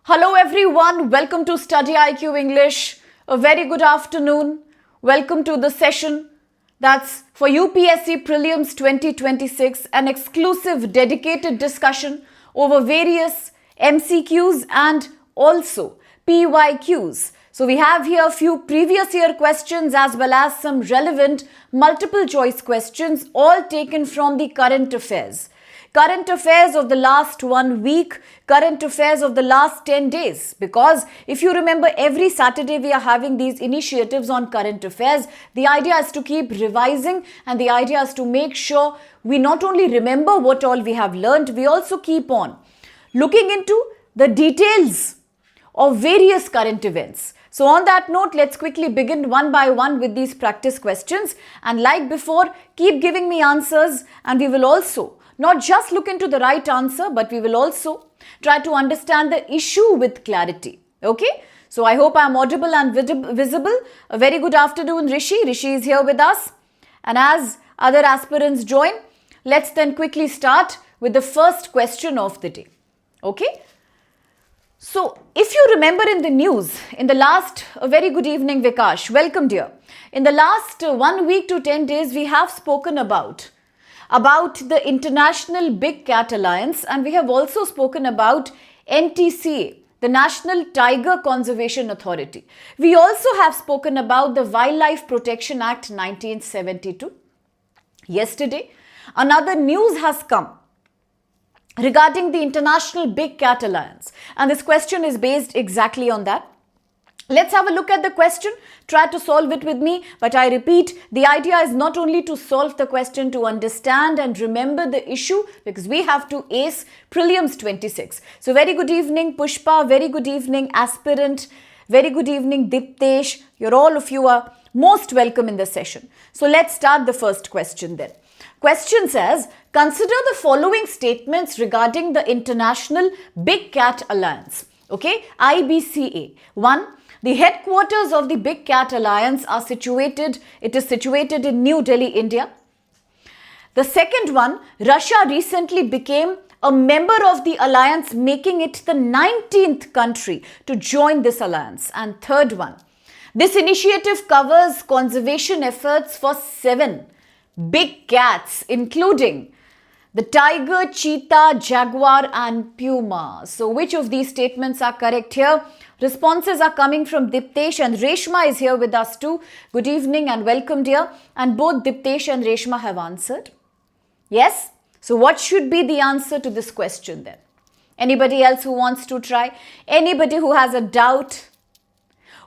Hello everyone, welcome to StudyIQ English. A very good afternoon. Welcome to the session that's for UPSC Prelims 2026, an exclusive dedicated discussion over various MCQs and also PYQs. So we have here a few previous year questions as well as some relevant multiple choice questions, all taken from the current affairs. Current affairs of the last 1 week, current affairs of the last 10 days. Because if you remember, every Saturday we are having these initiatives on current affairs. The idea is to keep revising, and the idea is to make sure we not only remember what all we have learned, we also keep on looking into the details of various current events. So on that note, let's quickly begin one by one with these practice questions. And like before, keep giving me answers, and we will also not just look into the right answer, but we will also try to understand the issue with clarity. Okay? So I hope I am audible and visible. A very good afternoon, Rishi. Rishi is here with us. And as other aspirants join, let's then quickly start with the first question of the day. Okay? So if you remember in the news, in the last, a very good evening, Vikash. Welcome, dear. In the last 1 week to 10 days, we have spoken about the International Big Cat Alliance, and we have also spoken about NTCA, the National Tiger Conservation Authority. We also have spoken about the Wildlife Protection Act 1972. Yesterday, another news has come regarding the International Big Cat Alliance, and this question is based exactly on that. Let's have a look at the question, try to solve it with me, but I repeat, the idea is not only to solve the question, to understand and remember the issue, because we have to ace Prelims 26. So very good evening, Pushpa, very good evening, aspirant, very good evening, Diptesh. All of you are most welcome in the session. So let's start the first question then. Question says, consider the following statements regarding the International Big Cat Alliance. Okay, IBCA. 1. The headquarters of the Big Cat Alliance are situated in New Delhi, India. The second one, Russia recently became a member of the alliance, making it the 19th country to join this alliance. And third one, this initiative covers conservation efforts for 7 big cats, including the tiger, cheetah, jaguar and puma. So which of these statements are correct here? Responses are coming from Diptesh, and Reshma is here with us too. Good evening and welcome, dear. And both Diptesh and Reshma have answered. Yes? So what should be the answer to this question then? Anybody else who wants to try? Anybody who has a doubt?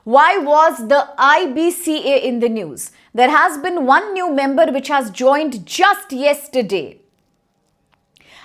Why was the IBCA in the news? There has been one new member which has joined just yesterday.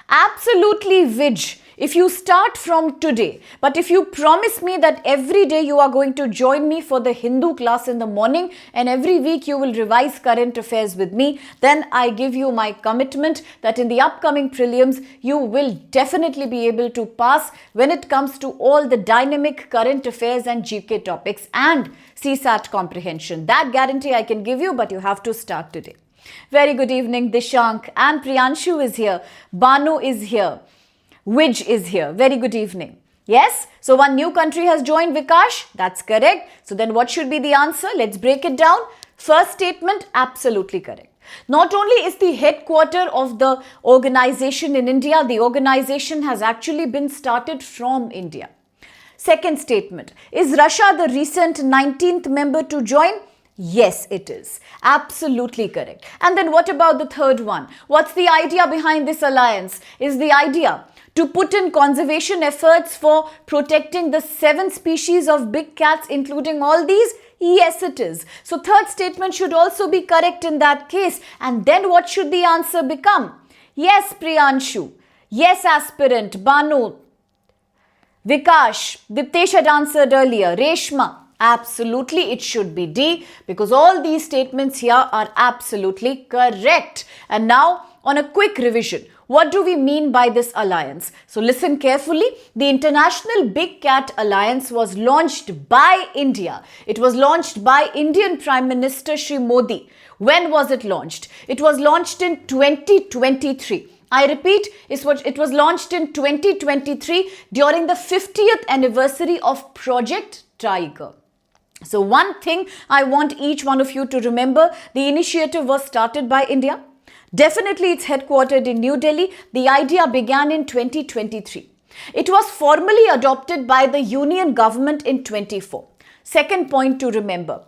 Absolutely, Vij, if you start from today, but if you promise me that every day you are going to join me for the Hindu class in the morning and every week you will revise current affairs with me, then I give you my commitment that in the upcoming prelims, you will definitely be able to pass when it comes to all the dynamic current affairs and GK topics and CSAT comprehension. That guarantee I can give you, but you have to start today. Very good evening, Dishank, and Priyanshu is here. Banu is here. Wij is here. Very good evening. Yes? So one new country has joined, Vikash. That's correct. So then what should be the answer? Let's break it down. First statement, absolutely correct. Not only is the headquarter of the organization in India, the organization has actually been started from India. Second statement, is Russia the recent 19th member to join? Yes, it is. Absolutely correct. And then what about the third one? What's the idea behind this alliance? Is the idea to put in conservation efforts for protecting the 7 species of big cats, including all these? Yes, it is. So third statement should also be correct in that case. And then what should the answer become? Yes, Priyanshu. Yes, aspirant. Banu. Vikash. Diptesh had answered earlier. Reshma. Absolutely, it should be D, because all these statements here are absolutely correct. And now, on a quick revision, what do we mean by this alliance? So listen carefully. The International Big Cat Alliance was launched by India. It was launched by Indian Prime Minister Shri Modi. When was it launched? It was launched in 2023. I repeat, it was launched in 2023 during the 50th anniversary of Project Tiger. So one thing I want each one of you to remember, the initiative was started by India. Definitely it's headquartered in New Delhi. The idea began in 2023. It was formally adopted by the Union government in 24. Second point to remember,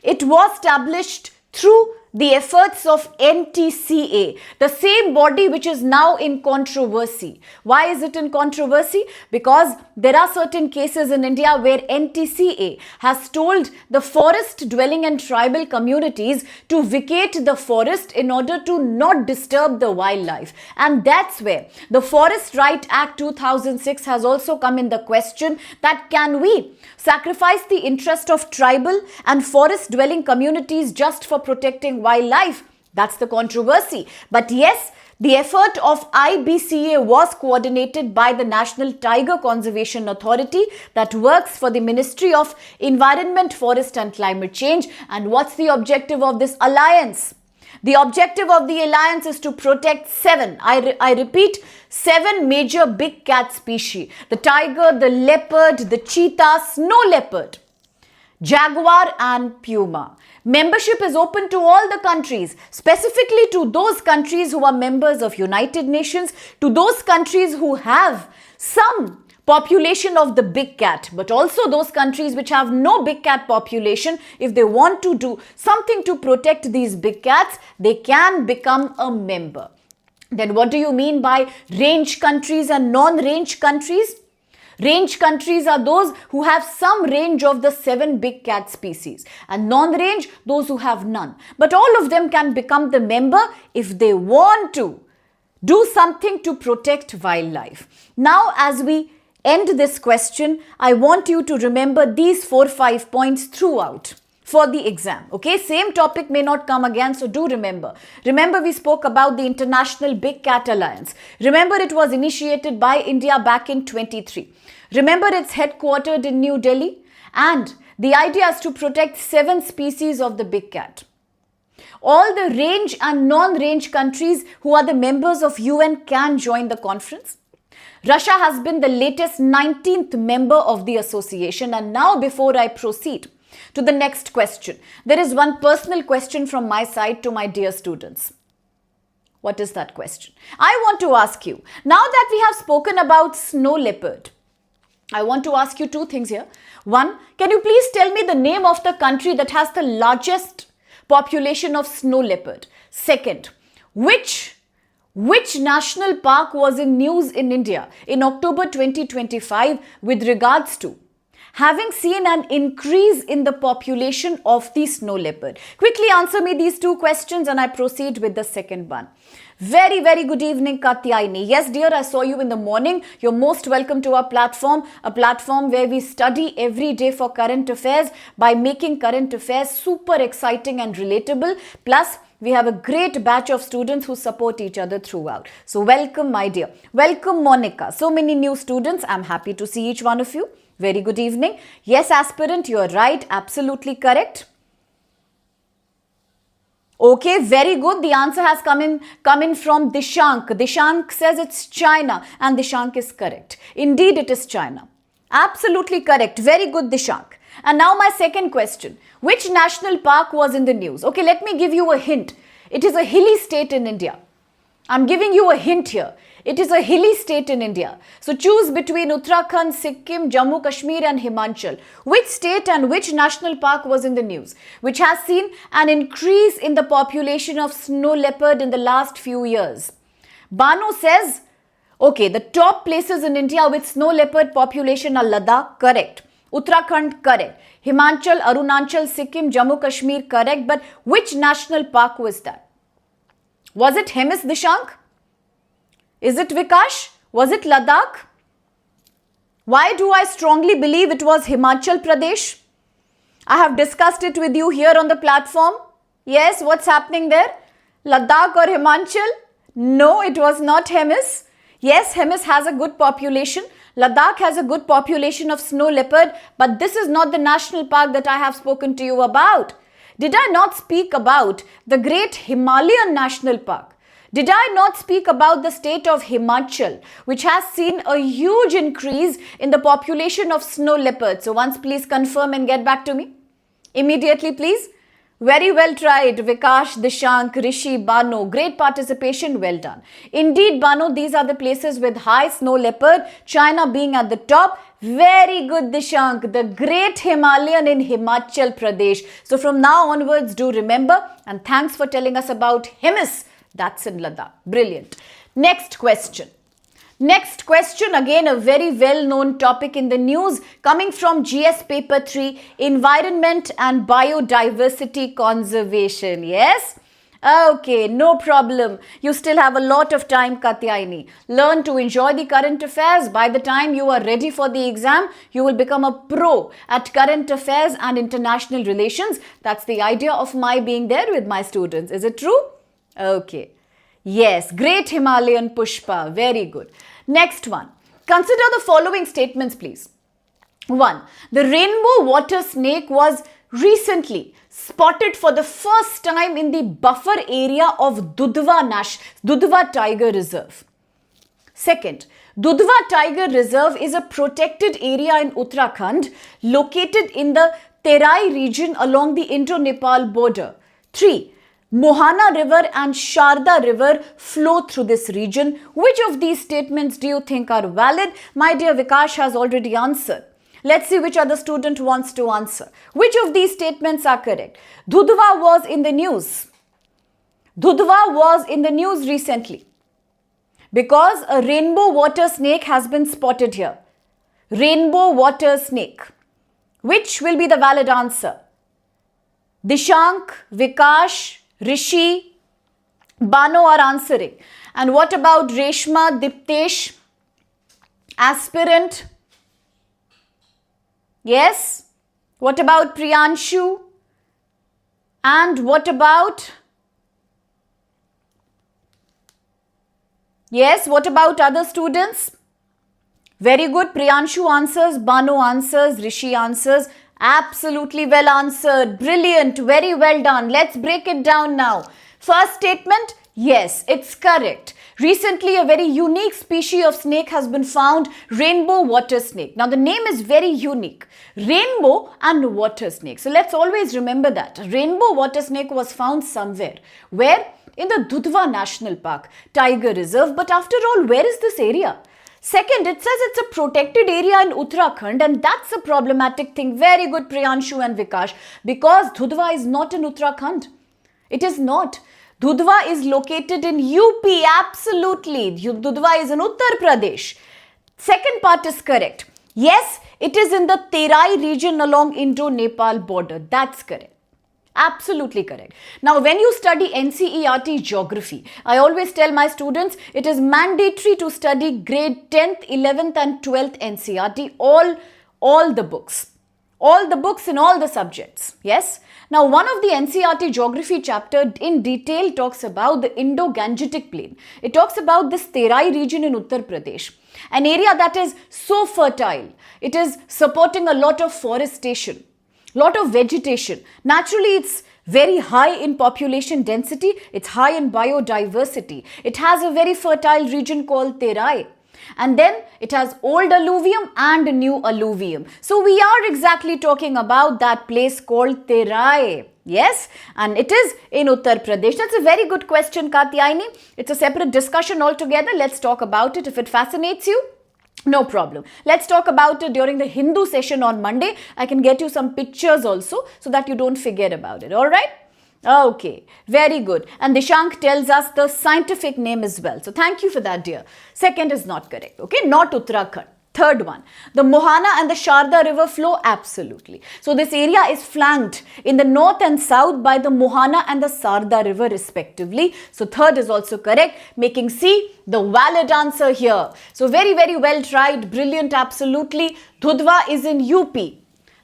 it was established through the efforts of NTCA, the same body which is now in controversy. Why is it in controversy? Because there are certain cases in India where NTCA has told the forest dwelling and tribal communities to vacate the forest in order to not disturb the wildlife. And that's where the Forest Right Act 2006 has also come in the question that can we sacrifice the interest of tribal and forest dwelling communities just for protecting wildlife? That's the controversy. But yes, the effort of IBCA was coordinated by the National Tiger Conservation Authority that works for the Ministry of Environment, Forest and Climate Change. And what's the objective of this alliance? The objective of the alliance is to protect I repeat, 7 major big cat species. The tiger, the leopard, the cheetah, snow leopard, jaguar and puma. Membership is open to all the countries, specifically to those countries who are members of United Nations, to those countries who have some population of the big cat, but also those countries which have no big cat population. If they want to do something to protect these big cats, they can become a member. Then what do you mean by range countries and non-range countries? Range countries are those who have some range of the 7 big cat species, and non-range, those who have none. But all of them can become the member if they want to do something to protect wildlife. Now, as we end this question, I want you to remember these 4-5 points throughout for the exam. Okay, same topic may not come again, so do remember. Remember, we spoke about the International Big Cat Alliance. Remember, it was initiated by India back in 23. Remember, it's headquartered in New Delhi, and the idea is to protect 7 species of the big cat. All the range and non-range countries who are the members of UN can join the conference. Russia has been the latest 19th member of the association. And now, before I proceed to the next question, there is one personal question from my side to my dear students. What is that question? I want to ask you, now that we have spoken about snow leopard, I want to ask you 2 things here. One, can you please tell me the name of the country that has the largest population of snow leopard? Second, which national park was in news in India in October 2025 with regards to having seen an increase in the population of the snow leopard? Quickly answer me these 2 questions and I proceed with the second one. Very, very good evening, Katyayani. Yes, dear, I saw you in the morning. You're most welcome to our platform, a platform where we study every day for current affairs by making current affairs super exciting and relatable. Plus, we have a great batch of students who support each other throughout. So welcome, my dear. Welcome, Monica. So many new students. I'm happy to see each one of you. Very good evening. Yes, aspirant, you're right. Absolutely correct. Okay, very good. The answer has come in from Dishank. Dishank says it's China, and Dishank is correct. Indeed, it is China. Absolutely correct. Very good, Dishank. And now my second question. Which national park was in the news? Okay, let me give you a hint. It is a hilly state in India. I'm giving you a hint here. It is a hilly state in India. So choose between Uttarakhand, Sikkim, Jammu, Kashmir and Himachal. Which state and which national park was in the news, which has seen an increase in the population of snow leopard in the last few years? Banu says, okay, the top places in India with snow leopard population are Ladakh, correct. Uttarakhand, correct. Himachal, Arunachal, Sikkim, Jammu, Kashmir, correct. But which national park was that? Was it Hemis, Dishank? Is it Vikash? Was it Ladakh? Why do I strongly believe it was Himachal Pradesh? I have discussed it with you here on the platform. Yes, what's happening there? Ladakh or Himachal? No, it was not Hemis. Yes, Hemis has a good population. Ladakh has a good population of snow leopard, but this is not the national park that I have spoken to you about. Did I not speak about the great Himalayan National Park? Did I not speak about the state of Himachal, which has seen a huge increase in the population of snow leopards? So once please confirm and get back to me. Immediately please. Very well tried, Vikash, Dishank, Rishi, Bano. Great participation, well done. Indeed, Bano, these are the places with high snow leopard, China being at the top. Very good, Dishank, the great Himalayan in Himachal Pradesh. So from now onwards, do remember, and thanks for telling us about Himis. That's in Ladakh. Brilliant. Next question. Next question, again a very well-known topic in the news, coming from GS Paper 3, Environment and Biodiversity Conservation. Yes? Okay, no problem. You still have a lot of time, Katyayani. Learn to enjoy the current affairs. By the time you are ready for the exam, you will become a pro at current affairs and international relations. That's the idea of my being there with my students. Is it true? Okay. Yes, great Himalayan Pushpa. Very good. Next one. Consider the following statements, please. 1. The rainbow water snake was recently spotted for the first time in the buffer area of Dudhwa Tiger Reserve. Second, Dudhwa Tiger Reserve is a protected area in Uttarakhand located in the Terai region along the Indo-Nepal border. 3. Mohana River and Sharda River flow through this region. Which of these statements do you think are valid? My dear Vikash has already answered. Let's see which other student wants to answer. Which of these statements are correct? Dudhwa was in the news. Dudhwa was in the news recently because a rainbow water snake has been spotted here. Rainbow water snake. Which will be the valid answer? Dishank, Vikash, Rishi, Bano are answering. And what about Reshma, Diptesh, aspirant? Yes? What about Priyanshu? And what about? Yes, what about other students? Very good. Priyanshu answers, Bano answers, Rishi answers. Absolutely well answered. Brilliant. Very well done. Let's break it down now. First statement, yes, it's correct. Recently, a very unique species of snake has been found, rainbow water snake. Now, the name is very unique. Rainbow and water snake. So, let's always remember that. Rainbow water snake was found somewhere. Where? In the Dudhwa National Park, Tiger Reserve. But after all, where is this area? Second, it says it's a protected area in Uttarakhand, and that's a problematic thing. Very good, Priyanshu and Vikash, because Dudhwa is not in Uttarakhand. It is not. Dudhwa is located in UP, absolutely. Dudhwa is in Uttar Pradesh. Second part is correct. Yes, it is in the Terai region along Indo-Nepal border. That's correct. Absolutely correct. Now, when you study NCERT geography, I always tell my students it is mandatory to study grade 10th, 11th and 12th NCERT, all the books. All the books in all the subjects. Yes? Now, one of the NCERT geography chapter in detail talks about the Indo-Gangetic plain. It talks about this Terai region in Uttar Pradesh, an area that is so fertile. It is supporting a lot of forestation. Lot of vegetation. Naturally, it's very high in population density. It's high in biodiversity. It has a very fertile region called Terai. And then it has old alluvium and new alluvium. So we are exactly talking about that place called Terai. Yes, and it is in Uttar Pradesh. That's a very good question, Katyayani. It's a separate discussion altogether. Let's talk about it. If it fascinates you, no problem. Let's talk about it during the Hindu session on Monday. I can get you some pictures also so that you don't forget about it. All right? Okay. Very good. And Dishank tells us the scientific name as well. So thank you for that, dear. Second is not correct. Okay? Not Uttarakhand. Third one, the Mohana and the Sharda river flow, absolutely. So this area is flanked in the north and south by the Mohana and the Sharda river respectively. So third is also correct, making C the valid answer here. So very, very well tried, brilliant, absolutely. Dudhwa is in UP.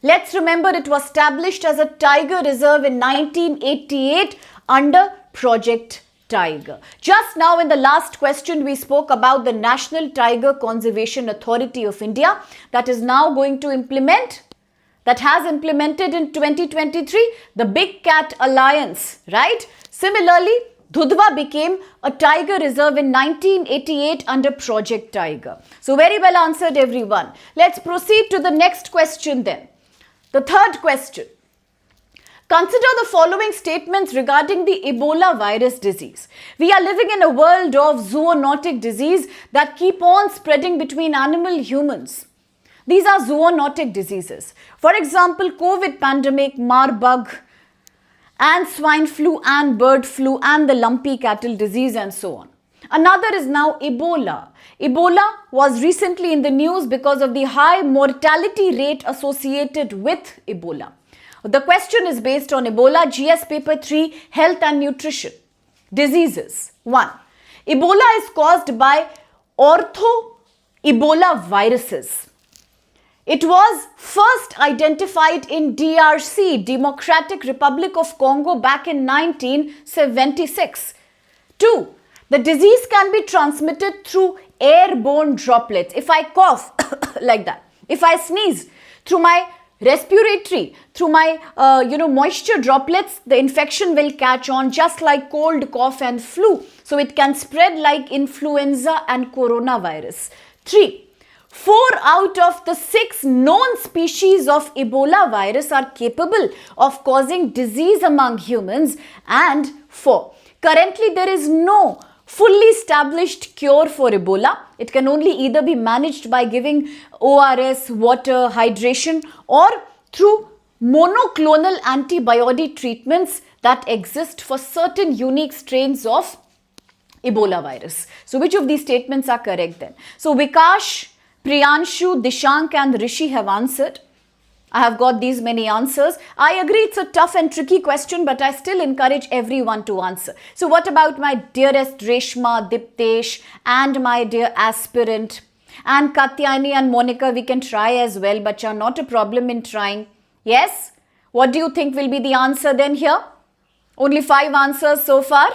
Let's remember it was established as a tiger reserve in 1988 under Project Tiger. Just now in the last question we spoke about the National Tiger Conservation Authority of India that is now going to implement, that has implemented in 2023 the Big Cat Alliance, right? Similarly, Dudhwa became a tiger reserve in 1988 under Project Tiger. So very well answered, everyone. Let's proceed to the next question then. The third question. Consider the following statements regarding the Ebola virus disease. We are living in a world of zoonotic disease that keep on spreading between animal humans. These are zoonotic diseases. For example, COVID pandemic, Marburg, and swine flu and bird flu and the lumpy cattle disease and so on. Another is now Ebola. Ebola was recently in the news because of the high mortality rate associated with Ebola. The question is based on Ebola, GS paper 3, health and nutrition. Diseases. 1. Ebola is caused by ortho-Ebola viruses. It was first identified in DRC, Democratic Republic of Congo, back in 1976. 2. The disease can be transmitted through airborne droplets. If I cough like that, if I sneeze, through my respiratory, through my moisture droplets, the infection will catch on just like cold, cough and flu. So it can spread like influenza and coronavirus. 3. 4 out of the 6 known species of Ebola virus are capable of causing disease among humans. And 4. Currently, there is no fully established cure for Ebola. It can only either be managed by giving ORS, water, hydration, or through monoclonal antibiotic treatments that exist for certain unique strains of Ebola virus. So, which of these statements are correct then? So, Vikash, Priyanshu, Dishank and Rishi have answered. I have got these many answers. I agree it's a tough and tricky question, but I still encourage everyone to answer. So what about my dearest Reshma, Diptesh and my dear aspirant? And Katyani and Monica, we can try as well, but not a problem in trying. Yes? What do you think will be the answer then here? Only 5 answers so far?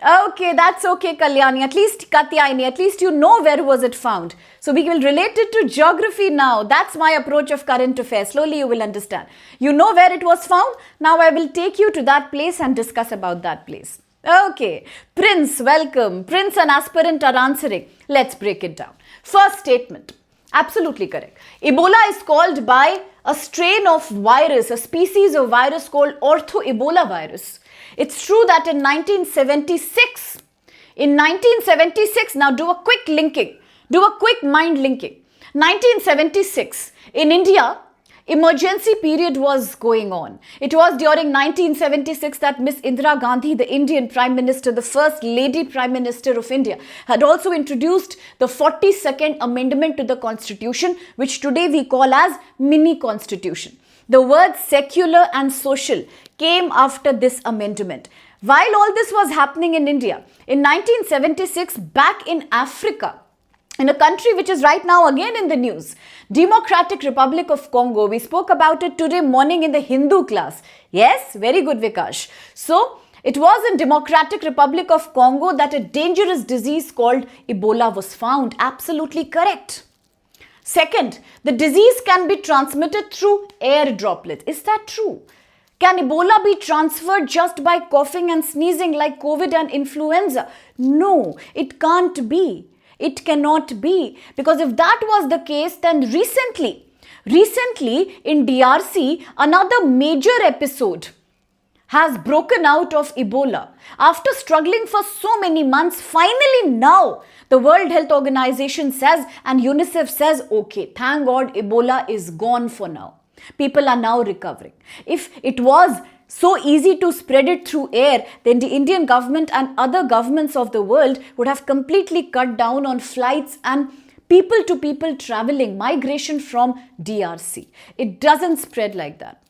Okay, that's okay, Kalyani. At least, Katyayani, at least you know where was it found. So we will relate it to geography now. That's my approach of current affairs. Slowly you will understand. You know where it was found. Now I will take you to that place and discuss about that place. Okay, Prince, welcome. Prince and aspirant are answering. Let's break it down. First statement. Absolutely correct. Ebola is called by a strain of virus, a species of virus called ortho-Ebola virus. It's true that in 1976, now do a quick linking, do a quick mind linking. 1976, in India, emergency period was going on. It was during 1976 that Miss Indira Gandhi, the Indian Prime Minister, the first Lady Prime Minister of India, had also introduced the 42nd Amendment to the Constitution, which today we call as Mini Constitution. The words secular and social came after this amendment. While all this was happening in India, in 1976, back in Africa, in a country which is right now again in the news, Democratic Republic of Congo, we spoke about it today morning in the Hindu class. Yes, very good, Vikash. So, it was in Democratic Republic of Congo that a dangerous disease called Ebola was found. Absolutely correct. Second, the disease can be transmitted through air droplet. Is that true? Can Ebola be transferred just by coughing and sneezing like COVID and influenza? No, it can't be. It cannot be. Because if that was the case, then recently in DRC, another major episode has broken out of Ebola. After struggling for so many months, finally now the World Health Organization says and UNICEF says, okay, thank God Ebola is gone for now. People are now recovering. If it was so easy to spread it through air, then the Indian government and other governments of the world would have completely cut down on flights and people-to-people traveling, migration from DRC. It doesn't spread like that.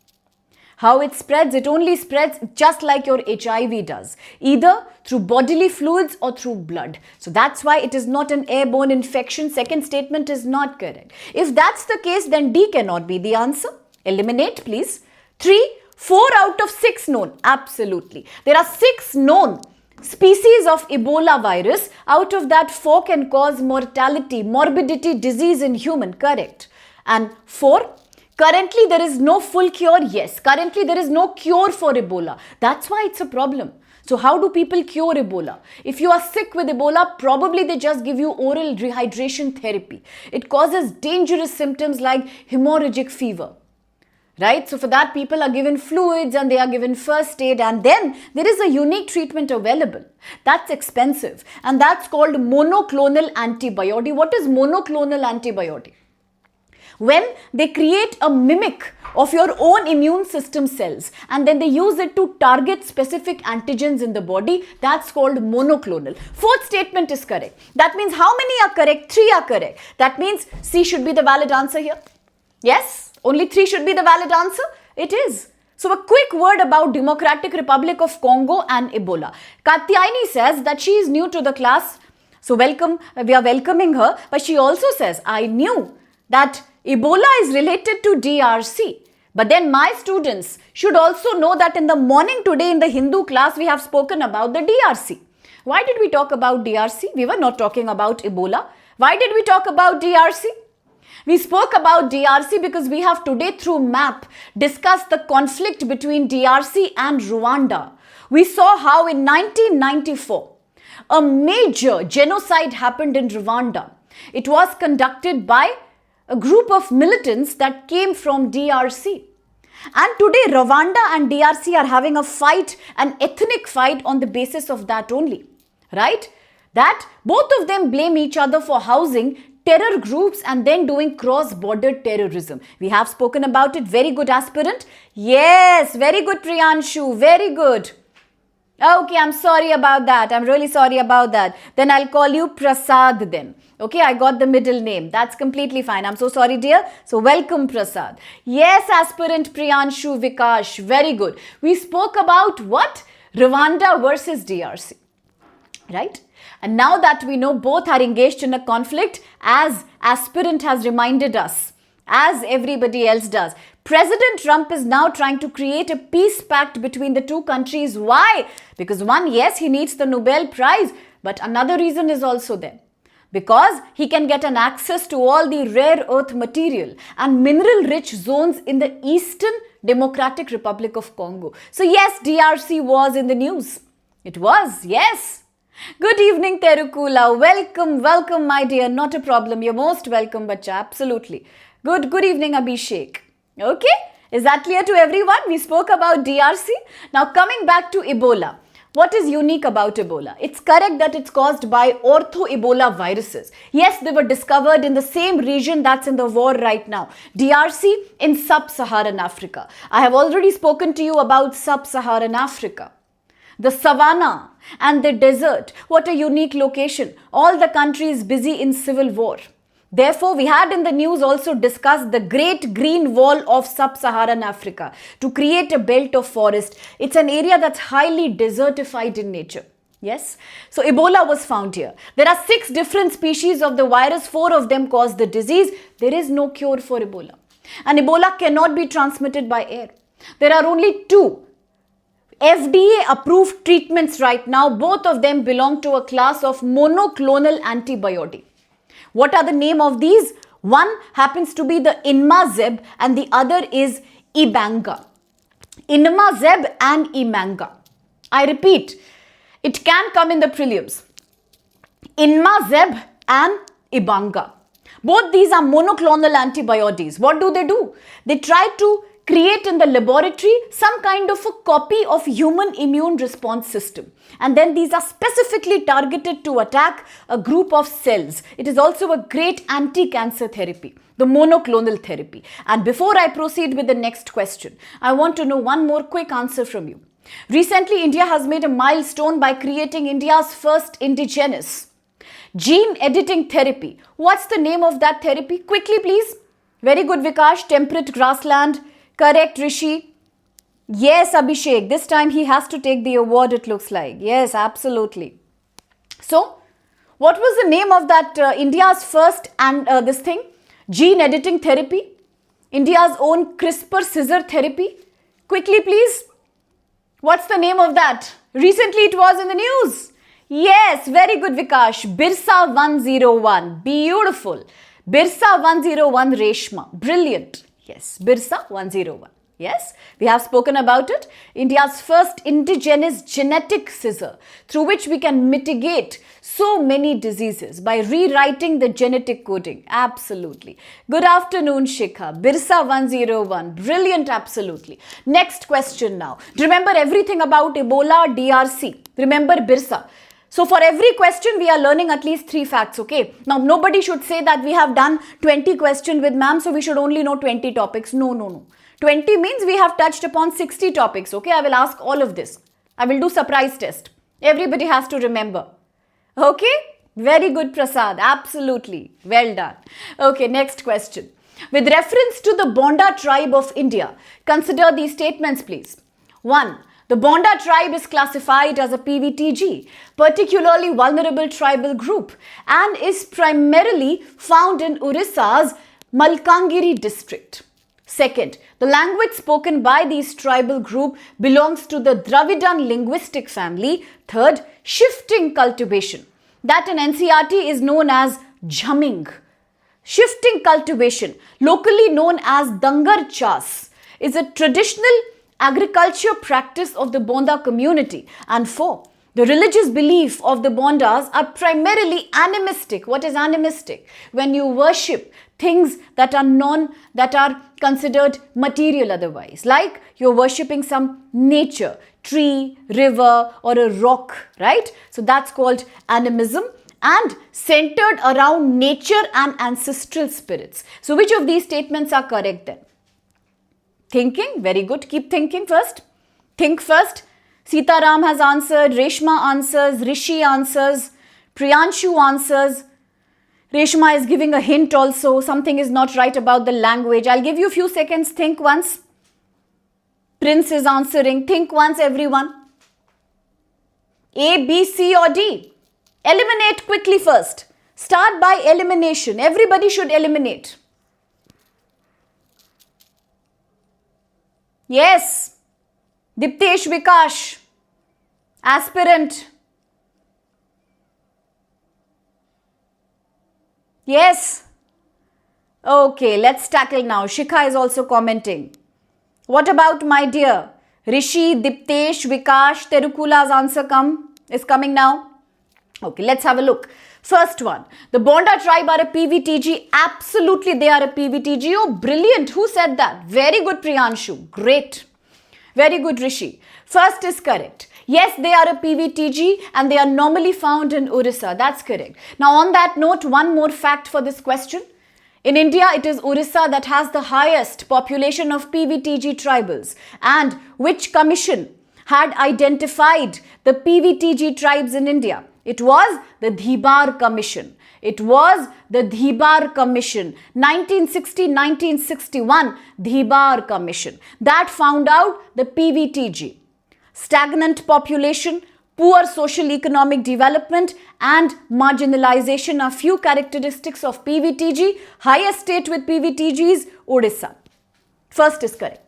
How it spreads? It only spreads just like your HIV does, either through bodily fluids or through blood. So that's why it is not an airborne infection. Second statement is not correct. If that's the case, then D cannot be the answer. Eliminate, please. 4 out of 6 known. Absolutely. There are 6 known species of Ebola virus. Out of that, 4 can cause mortality, morbidity, disease in human. Correct. And 4, currently there is no full cure. Yes, currently there is no cure for Ebola. That's why it's a problem. So how do people cure Ebola? If you are sick with Ebola, probably they just give you oral rehydration therapy. It causes dangerous symptoms like hemorrhagic fever. Right? So for that, people are given fluids and they are given first aid, and then there is a unique treatment available. That's expensive, and that's called monoclonal antibiotic. What is monoclonal antibiotic? When they create a mimic of your own immune system cells and then they use it to target specific antigens in the body, that's called monoclonal. Fourth statement is correct. That means how many are correct? 3 are correct. That means C should be the valid answer here. Yes? Only 3 should be the valid answer? It is. So a quick word about Democratic Republic of Congo and Ebola. Katyayani says that she is new to the class. So welcome, we are welcoming her. But she also says, I knew that Ebola is related to DRC. But then my students should also know that in the morning today in the Hindu class, we have spoken about the DRC. Why did we talk about DRC? We were not talking about Ebola. Why did we talk about DRC? We spoke about DRC because we have today through map discussed the conflict between DRC and Rwanda. We saw how in 1994, a major genocide happened in Rwanda. It was conducted by a group of militants that came from DRC. And today Rwanda and DRC are having a fight, an ethnic fight on the basis of that only. Right? That both of them blame each other for housing terror groups and then doing cross-border terrorism. We have spoken about it. Very good, aspirant. Yes, very good, Priyanshu. Very good. Okay, I'm sorry about that. I'm really sorry about that. Then I'll call you Prasad then. Okay, I got the middle name. That's completely fine. I'm so sorry, dear. So welcome, Prasad. Yes, aspirant Priyanshu Vikash. Very good. We spoke about what? Rwanda versus DRC. Right? And now that we know both are engaged in a conflict, as aspirant has reminded us, as everybody else does, President Trump is now trying to create a peace pact between the two countries. Why? Because one, yes, he needs the Nobel Prize, but another reason is also there. Because he can get an access to all the rare earth material and mineral-rich zones in the Eastern Democratic Republic of Congo. So yes, DRC was in the news. It was, yes. Good evening, Terukula. Welcome, my dear. Not a problem. You're most welcome, bacha. Absolutely. Good evening, Abhishek. Okay? Is that clear to everyone? We spoke about DRC. Now, coming back to Ebola. What is unique about Ebola? It's correct that it's caused by ortho-Ebola viruses. Yes, they were discovered in the same region that's in the war right now. DRC in sub-Saharan Africa. I have already spoken to you about sub-Saharan Africa. The savanna and the desert. What a unique location. All the countries busy in civil war. Therefore, we had in the news also discussed the Great Green Wall of Sub-Saharan Africa to create a belt of forest. It's an area that's highly desertified in nature. Yes? So, Ebola was found here. There are 6 different species of the virus. 4 of them cause the disease. There is no cure for Ebola. And Ebola cannot be transmitted by air. There are only 2 FDA approved treatments right now. Both of them belong to a class of monoclonal antibiotic. What are the name of these? One happens to be the Inmazeb and the other is Ibanga. Inmazeb and Imanga. I repeat, it can come in the prelims. Inmazeb and Ibanga. Both these are monoclonal antibiotics. What do? They try to create in the laboratory some kind of a copy of human immune response system. And then these are specifically targeted to attack a group of cells. It is also a great anti-cancer therapy, the monoclonal therapy. And before I proceed with the next question, I want to know one more quick answer from you. Recently, India has made a milestone by creating India's first indigenous gene editing therapy. What's the name of that therapy? Quickly, please. Very good, Vikash. Temperate grassland. Correct, Rishi. Yes, Abhishek. This time he has to take the award, it looks like. Yes, absolutely. So, what was the name of that India's first gene editing therapy? India's own CRISPR scissor therapy? Quickly, please. What's the name of that? Recently it was in the news. Yes, very good, Vikash. Birsa 101. Beautiful. Birsa 101 Reshma. Brilliant. Yes, Birsa 101. Yes, we have spoken about it. India's first indigenous genetic scissor through which we can mitigate so many diseases by rewriting the genetic coding. Absolutely. Good afternoon, Shikha. Birsa 101. Brilliant, absolutely. Next question now. Remember everything about Ebola, DRC. Remember Birsa. So for every question, we are learning at least 3 facts, okay? Now, nobody should say that we have done 20 questions with ma'am, so we should only know 20 topics. No, no, no. 20 means we have touched upon 60 topics, okay? I will ask all of this. I will do surprise test. Everybody has to remember. Okay? Very good, Prasad. Absolutely. Well done. Okay, next question. With reference to the Bonda tribe of India, consider these statements, please. 1. The Bonda tribe is classified as a PVTG, particularly vulnerable tribal group, and is primarily found in Odisha's Malkangiri district. Second, the language spoken by these tribal group belongs to the Dravidian linguistic family. Third, shifting cultivation, that in NCERT is known as jamming. Shifting cultivation, locally known as dangar chas, is a traditional agriculture practice of the Bonda community. And 4, the religious belief of the Bondas are primarily animistic. What is animistic? When you worship things that are considered material otherwise, like you're worshipping some nature, tree, river, or a rock, right? So that's called animism, and centered around nature and ancestral spirits. So which of these statements are correct then? Thinking, very good. Keep thinking first. Think first. Sitaram has answered, Reshma answers, Rishi answers, Priyanshu answers. Reshma is giving a hint also. Something is not right about the language. I'll give you a few seconds. Think once. Prince is answering. Think once, everyone. A, B, C or D? Eliminate quickly first. Start by elimination. Everybody should eliminate. Yes. Diptesh Vikash. Aspirant. Yes. Okay, let's tackle now. Shikha is also commenting. What about my dear? Rishi, Diptesh, Vikash, Terukula's answer is coming now. Okay, let's have a look. First one, the Bonda tribe are a PVTG. Absolutely, they are a PVTG. Oh, brilliant. Who said that? Very good, Priyanshu. Great. Very good, Rishi. First is correct. Yes, they are a PVTG and they are normally found in Orissa. That's correct. Now, on that note, one more fact for this question. In India, it is Orissa that has the highest population of PVTG tribals. And which commission had identified the PVTG tribes in India? It was the Dhibar Commission. It was the Dhibar Commission. 1960-1961 Dhibar Commission. That found out the PVTG. Stagnant population, poor social-economic development and marginalization are few characteristics of PVTG. Highest state with PVTGs, Odisha. First is correct.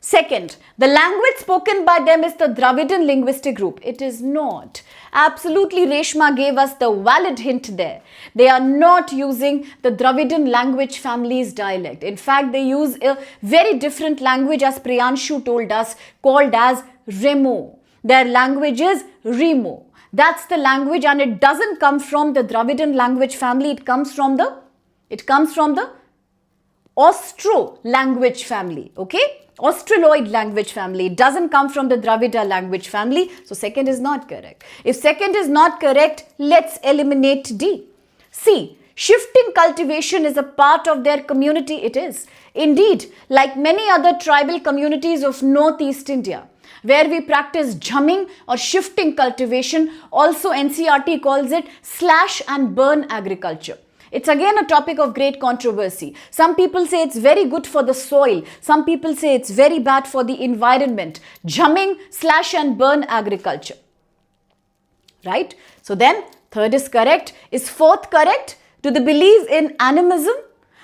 Second, the language spoken by them is the Dravidian linguistic group. It is not. Absolutely, Reshma gave us the valid hint there. They are not using the Dravidian language family's dialect. In fact, they use a very different language, as Priyanshu told us, called as Remo. Their language is Remo. That's the language, and it doesn't come from the Dravidian language family. It comes from the Austro language family. Okay? Australoid language family. It doesn't come from the Dravida language family. So second is not correct. If second is not correct, let's eliminate D. C. Shifting cultivation is a part of their community. It is. Indeed, like many other tribal communities of Northeast India, where we practice jamming or shifting cultivation, also NCERT calls it slash and burn agriculture. It's again a topic of great controversy. Some people say it's very good for the soil. Some people say it's very bad for the environment. Jamming, slash and burn agriculture. Right? So then, third is correct. Is fourth correct? Do they believe in animism?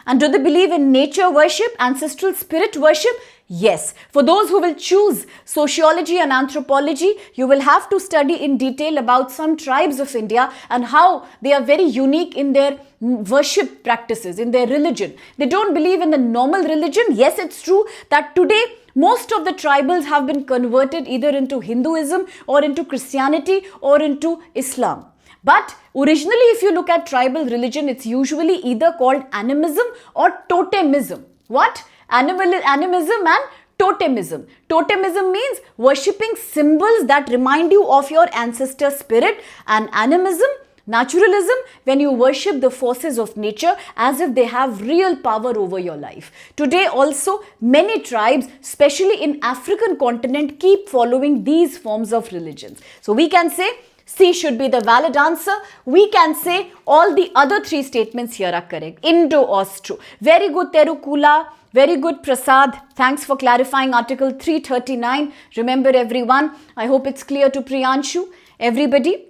And do they believe in nature worship, ancestral spirit worship? Yes. For those who will choose sociology and anthropology, you will have to study in detail about some tribes of India and how they are very unique in their worship practices, in their religion. They don't believe in the normal religion. Yes, it's true that today most of the tribals have been converted either into Hinduism or into Christianity or into Islam. But originally, if you look at tribal religion, it's usually either called animism or totemism. What? Animism and totemism. Totemism means worshipping symbols that remind you of your ancestor spirit, and animism, naturalism, when you worship the forces of nature as if they have real power over your life. Today also, many tribes, especially in African continent, keep following these forms of religions. So we can say C should be the valid answer. We can say all the other three statements here are correct. Indo-Austro. Very good, Terukula. Very good, Prasad. Thanks for clarifying Article 339. Remember, everyone, I hope it's clear to Priyanshu. Everybody?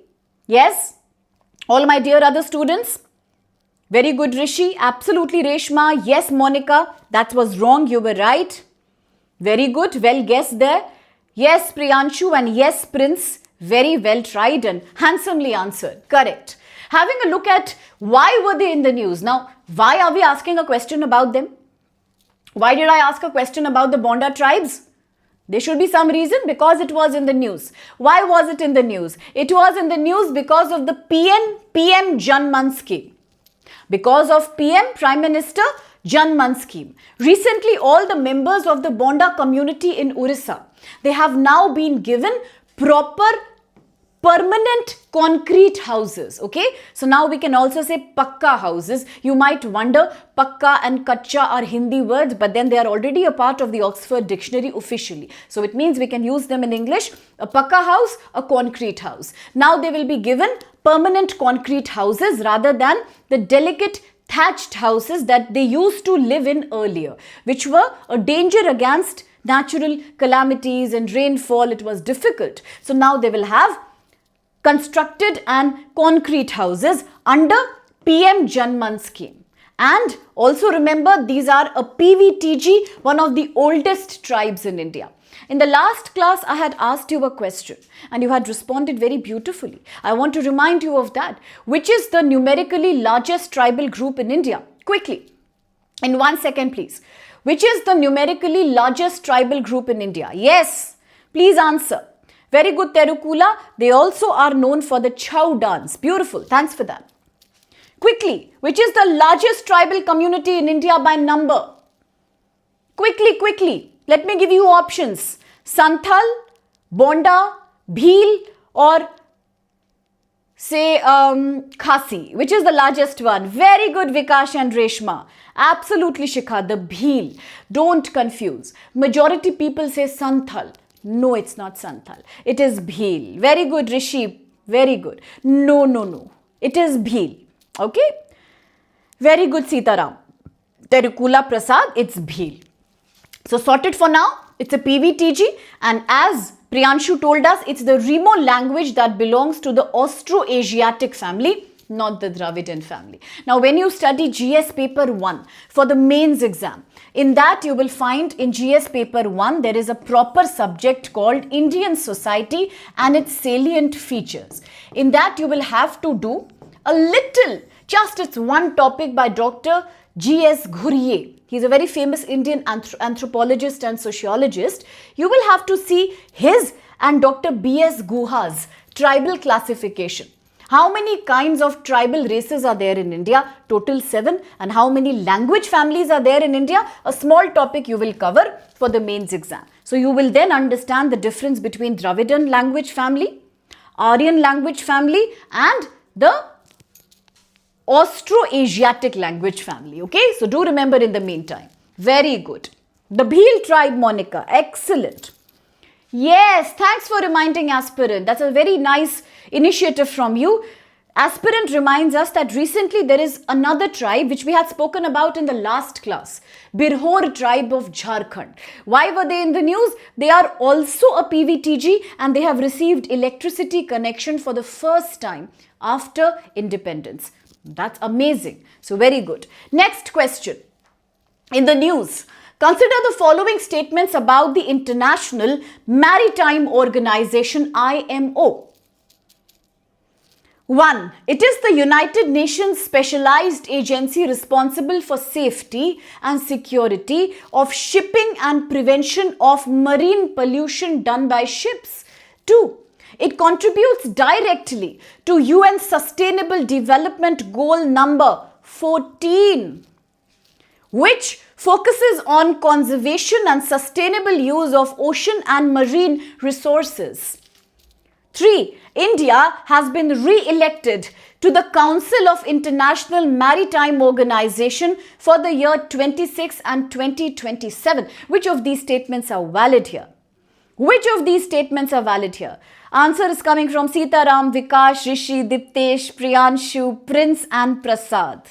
Yes? All my dear other students? Very good, Rishi. Absolutely, Reshma. Yes, Monica. That was wrong. You were right. Very good. Well guessed there. Yes, Priyanshu, and yes, Prince. Very well tried and handsomely answered. Correct. Having a look at why were they in the news. Now, why are we asking a question about them? Why did I ask a question about the Bonda tribes? There should be some reason, because it was in the news. Why was it in the news? It was in the news because of the PM Jan Man scheme. Because of PM, Prime Minister Jan Man scheme. Recently, all the members of the Bonda community in Orissa, they have now been given proper permanent concrete houses. Okay, so now we can also say pakka houses. You might wonder, pakka and kacha are Hindi words, but then they are already a part of the Oxford Dictionary officially. So it means we can use them in English. A pakka house, a concrete house. Now they will be given permanent concrete houses rather than the delicate thatched houses that they used to live in earlier, which were a danger against natural calamities and rainfall. It was difficult. So now they will have constructed and concrete houses under PM Jan Man scheme. And also remember, these are a PVTG, one of the oldest tribes in India. In the last class, I had asked you a question and you had responded very beautifully. I want to remind you of that. Which is the numerically largest tribal group in India? Quickly, in 1 second, please. Which is the numerically largest tribal group in India? Yes, please answer. Very good, Terukula. They also are known for the Chow dance. Beautiful. Thanks for that. Quickly, which is the largest tribal community in India by number? Quickly. Let me give you options. Santhal, Bonda, Bhil, or say Khasi. Which is the largest one? Very good, Vikash and Reshma. Absolutely, Shikha, the Bhil. Don't confuse. Majority people say Santhal. No, it's not Santhal. It is Bhil. Very good, Rishi. Very good. No. It is Bhil. Okay? Very good, Sitaram. Terukula Prasad, it's Bhil. So sorted for now. It's a PVTG, and as Priyanshu told us, it's the Remo language that belongs to the Austro-Asiatic family, not the Dravidian family. Now, when you study GS paper 1 for the mains exam, in that you will find in GS paper 1, there is a proper subject called Indian society and its salient features. In that you will have to do a little, just it's one topic by Dr. G.S. Ghurye. He's a very famous Indian anthropologist and sociologist. You will have to see his and Dr. B.S. Guha's tribal classification. How many kinds of tribal races are there in India? Total 7. And how many language families are there in India? A small topic you will cover for the mains exam. So you will then understand the difference between Dravidian language family, Aryan language family, and the Austro-Asiatic language family. Okay, so do remember in the meantime. Very good. The Bhil tribe, Monica. Excellent. Yes, thanks for reminding aspirant. That's a very nice initiative from you. Aspirant reminds us that recently there is another tribe which we had spoken about in the last class. Birhor tribe of Jharkhand. Why were they in the news? They are also a PVTG and they have received electricity connection for the first time after independence. That's amazing. So very good. Next question. In the news, Consider the following statements about the International Maritime Organization IMO. 1. It is the United Nations specialized agency responsible for safety and security of shipping and prevention of marine pollution done by ships. 2. It contributes directly to UN Sustainable Development Goal number 14, which focuses on conservation and sustainable use of ocean and marine resources. 3. India has been re-elected to the Council of International Maritime Organization for the year 26 and 2027. Which of these statements are valid here? Which of these statements are valid here? Answer is coming from Sitaram, Vikash, Rishi, Diptesh, Priyanshu, Prince and Prasad.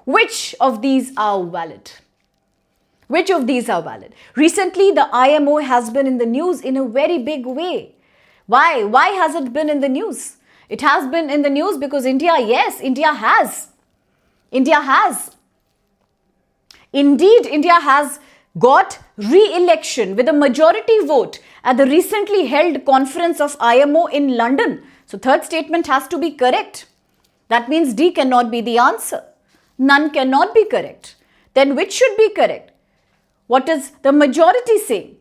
Which of these are valid? Which of these are valid? Recently, the IMO has been in the news in a very big way. Why? Why has it been in the news? It has been in the news because India, yes, India has. Indeed, India has got re-election with a majority vote at the recently held conference of IMO in London. So, third statement has to be correct. That means D cannot be the answer. None cannot be correct. Then which should be correct? What is the majority saying?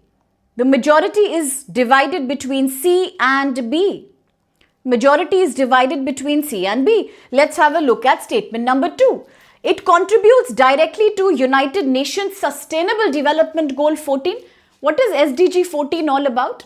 The majority is divided between C and B. Majority is divided between C and B. Let's have a look at statement number 2. It contributes directly to United Nations Sustainable Development Goal 14. What is SDG 14 all about?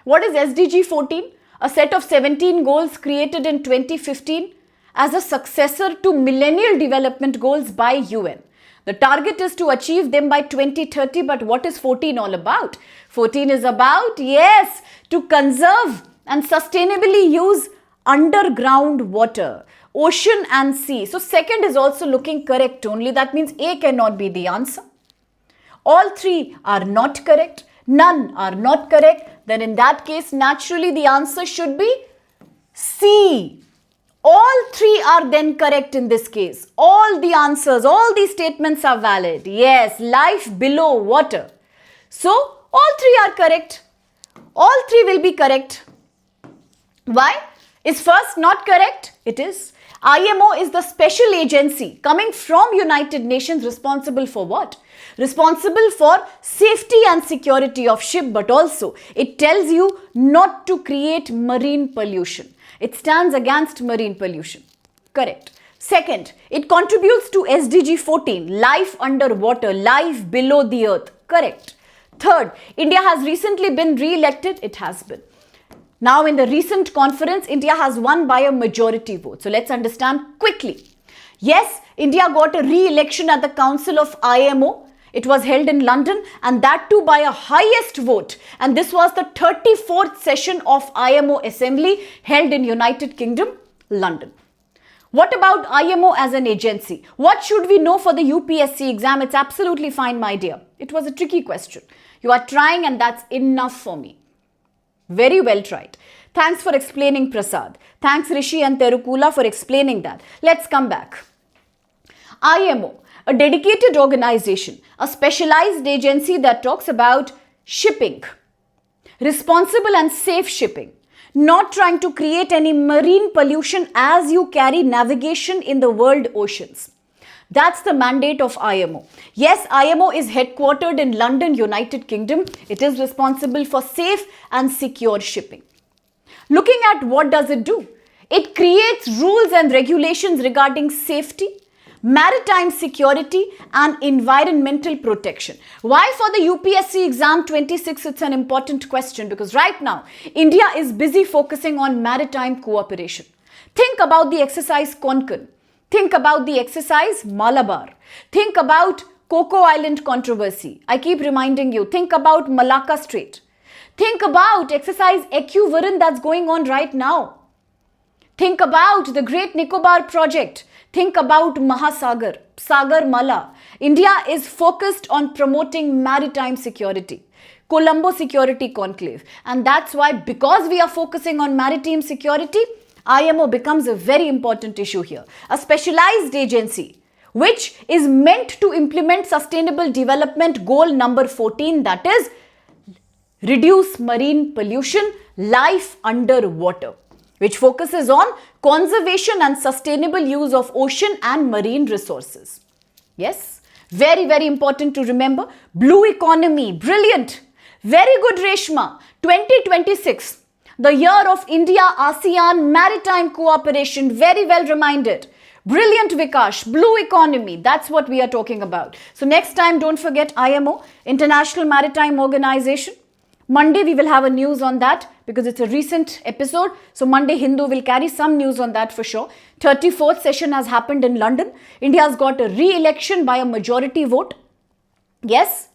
What is SDG 14? A set of 17 goals created in 2015 as a successor to Millennial Development Goals by UN. The target is to achieve them by 2030, but what is 14 all about? 14 is about, yes, to conserve and sustainably use underground water, ocean and sea. So second is also looking correct only. That means A cannot be the answer. All three are not correct. None are not correct. Then in that case, naturally the answer should be C. All three are then correct in this case. All the answers, all these statements are valid. Yes, life below water. So, all three are correct. All three will be correct. Why? Is first not correct? It is. IMO is the special agency coming from United Nations responsible for what? Responsible for safety and security of ship, but also it tells you not to create marine pollution. It stands against marine pollution. Correct. Second, it contributes to SDG 14, life underwater, life below the earth. Correct. Third, India has recently been re-elected. It has been. Now in the recent conference, India has won by a majority vote. So let's understand quickly. Yes, India got a re-election at the Council of IMO. It was held in London, and that too by a highest vote. And this was the 34th session of IMO Assembly held in United Kingdom, London. What about IMO as an agency? What should we know for the UPSC exam? It's absolutely fine, my dear. It was a tricky question. You are trying, and that's enough for me. Very well tried. Thanks for explaining, Prasad. Thanks, Rishi and Terukula, for explaining that. Let's come back. IMO, a dedicated organization, a specialized agency that talks about shipping, responsible and safe shipping, not trying to create any marine pollution as you carry navigation in the world oceans. That's the mandate of IMO. Yes, IMO is headquartered in London, United Kingdom. It is responsible for safe and secure shipping. Looking at what does it do? It creates rules and regulations regarding safety, maritime security and environmental protection. Why for the UPSC exam 26 it's an important question? Because right now India is busy focusing on maritime cooperation. Think about the exercise Konkan. Think about the exercise Malabar. Think about Coco Island controversy. I keep reminding you. Think about Malacca Strait. Think about exercise Equivalent that's going on right now. Think about the Great Nicobar project. Think about Mahasagar, Sagar Mala. India is focused on promoting maritime security. Colombo Security Conclave. And that's why, because we are focusing on maritime security, IMO becomes a very important issue here. A specialized agency which is meant to implement Sustainable Development Goal number 14, that is, reduce marine pollution, life underwater, which focuses on conservation and sustainable use of ocean and marine resources. Yes, very, very important to remember. Blue economy, brilliant. Very good, Reshma. 2026, the year of India-ASEAN maritime cooperation, very well reminded. Brilliant, Vikash. Blue economy, that's what we are talking about. So next time, don't forget IMO, International Maritime Organization. Monday, we will have a news on that because it's a recent episode. So Monday, Hindu will carry some news on that for sure. 34th session has happened in London. India has got a re-election by a majority vote. Yes.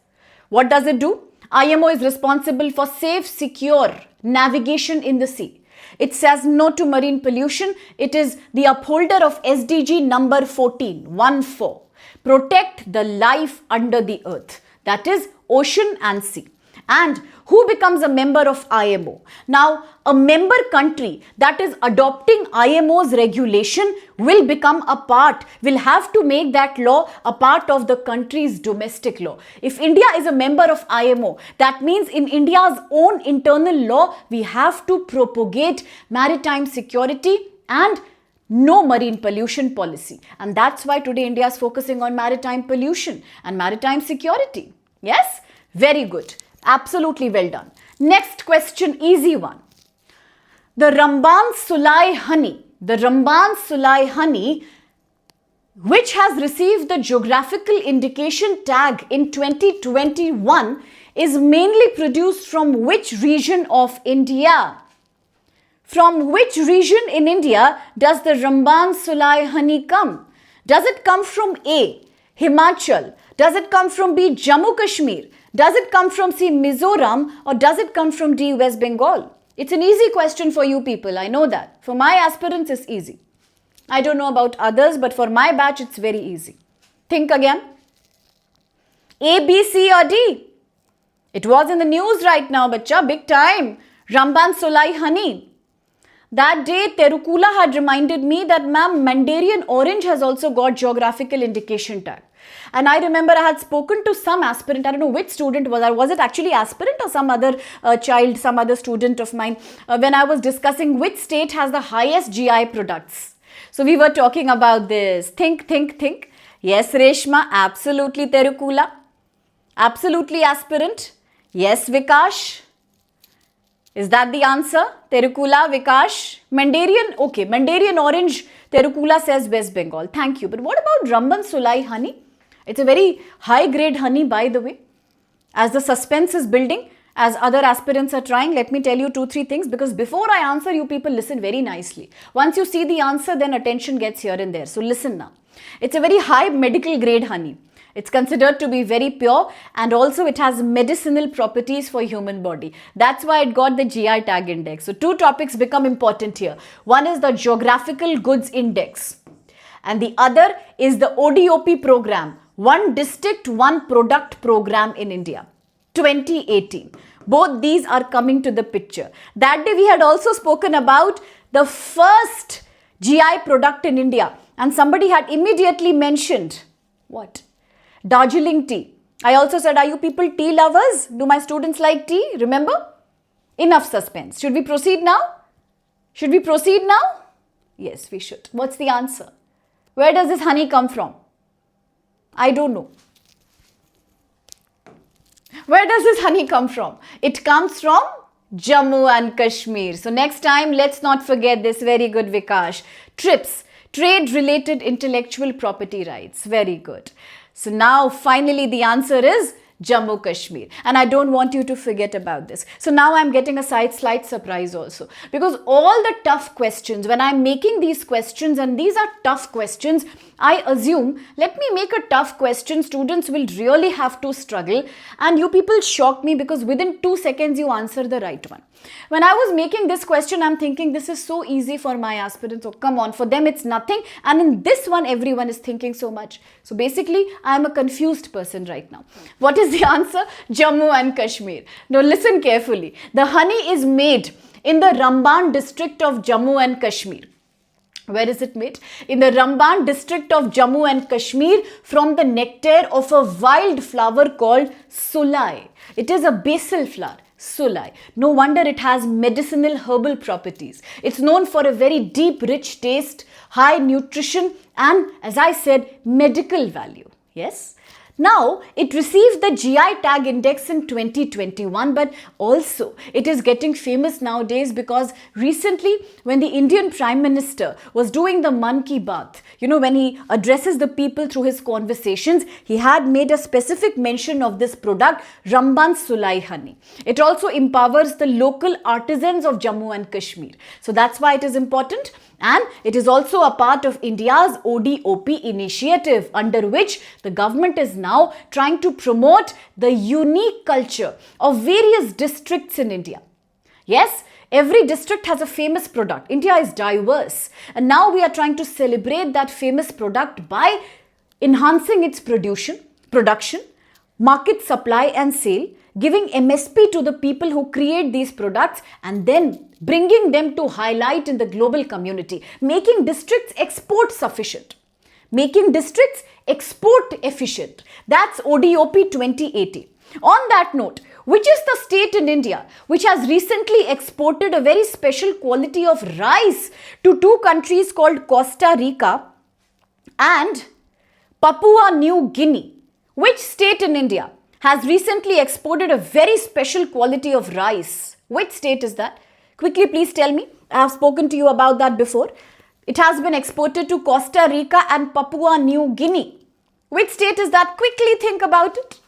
What does it do? IMO is responsible for safe, secure navigation in the sea. It says no to marine pollution. It is the upholder of SDG number 14, 1-4. Protect the life under the earth. That is ocean and sea. And who becomes a member of IMO? Now, a member country that is adopting IMO's regulation will have to make that law a part of the country's domestic law. If India is a member of IMO, that means in India's own internal law, we have to propagate maritime security and no marine pollution policy. And that's why today India is focusing on maritime pollution and maritime security. Yes? Very good. Absolutely well done. Next question, easy one. The Ramban Sulai honey, which has received the geographical indication tag in 2021, is mainly produced from which region of India? From which region in India does the Ramban Sulai honey come? Does it come from A, Himachal? Does it come from B, Jammu Kashmir? Does it come from C, Mizoram, or does it come from D, West Bengal? It's an easy question for you people, I know that. For my aspirants, it's easy. I don't know about others, but for my batch, it's very easy. Think again. A, B, C, or D? It was in the news right now, bacha, big time. Ramban Sulai honey. That day, Terukula had reminded me that, ma'am, Mandarin orange has also got geographical indication tag. And I remember I had spoken to some aspirant, I don't know which student was it actually aspirant or some other child, some other student of mine, when I was discussing which state has the highest GI products. So we were talking about this. Think. Yes, Reshma, absolutely Terukula. Absolutely aspirant. Yes, Vikash. Is that the answer? Terukula, Vikash. Mandarin, okay, Mandarin orange, Terukula says West Bengal. Thank you. But what about Ramban Sulai honey? It's a very high grade honey, by the way. As the suspense is building, as other aspirants are trying, let me tell you 2-3 things, because before I answer, you people listen very nicely. Once you see the answer, then attention gets here and there. So listen now. It's a very high medical grade honey. It's considered to be very pure, and also it has medicinal properties for human body. That's why it got the GI tag index. So 2 topics become important here. One is the Geographical Goods Index, and the other is the ODOP program, One District, One Product program in India, 2018. Both these are coming to the picture. That day we had also spoken about the first GI product in India, and somebody had immediately mentioned, what? Darjeeling tea. I also said, are you people tea lovers? Do my students like tea? Remember? Enough suspense. Should we proceed now? Should we proceed now? Yes, we should. What's the answer? Where does this honey come from? I don't know. Where does this honey come from? It comes from Jammu and Kashmir. So next time, let's not forget this. Very good, Vikash. TRIPS, Trade-Related Intellectual Property Rights. Very good. So now finally the answer is Jammu Kashmir, and I don't want you to forget about this. So now I'm getting a slight surprise also, because all the tough questions, when I'm making these questions, and these are tough questions, I assume, let me make a tough question, students will really have to struggle, and you people shock me because within 2 seconds you answer the right one. When I was making this question, I'm thinking this is so easy for my aspirants. Oh, come on, for them it's nothing. And in this one, everyone is thinking so much. So basically, I'm a confused person right now. What is the answer? Jammu and Kashmir. Now listen carefully. The honey is made in the Ramban district of Jammu and Kashmir. Where is it made? In the Ramban district of Jammu and Kashmir from the nectar of a wild flower called sulai. It is a basil flower. Sulai. No wonder it has medicinal herbal properties. It's known for a very deep, rich taste, high nutrition, and as I said, medical value. Yes? Now, it received the GI tag index in 2021, but also it is getting famous nowadays because recently when the Indian Prime Minister was doing the Man Ki Baat, when he addresses the people through his conversations, he had made a specific mention of this product, Ramban Sulai honey. It also empowers the local artisans of Jammu and Kashmir. So that's why it is important. And it is also a part of India's ODOP initiative, under which the government is now trying to promote the unique culture of various districts in India. Yes, every district has a famous product. India is diverse. And now we are trying to celebrate that famous product by enhancing its production, market supply and sale, giving MSP to the people who create these products, and then bringing them to highlight in the global community, making districts export sufficient, making districts export efficient. That's ODOP 2080. On that note, which is the state in India which has recently exported a very special quality of rice to two countries called Costa Rica and Papua New Guinea? Which state in India has recently exported a very special quality of rice? Which state is that? Quickly, please tell me. I have spoken to you about that before. It has been exported to Costa Rica and Papua New Guinea. Which state is that? Quickly think about it.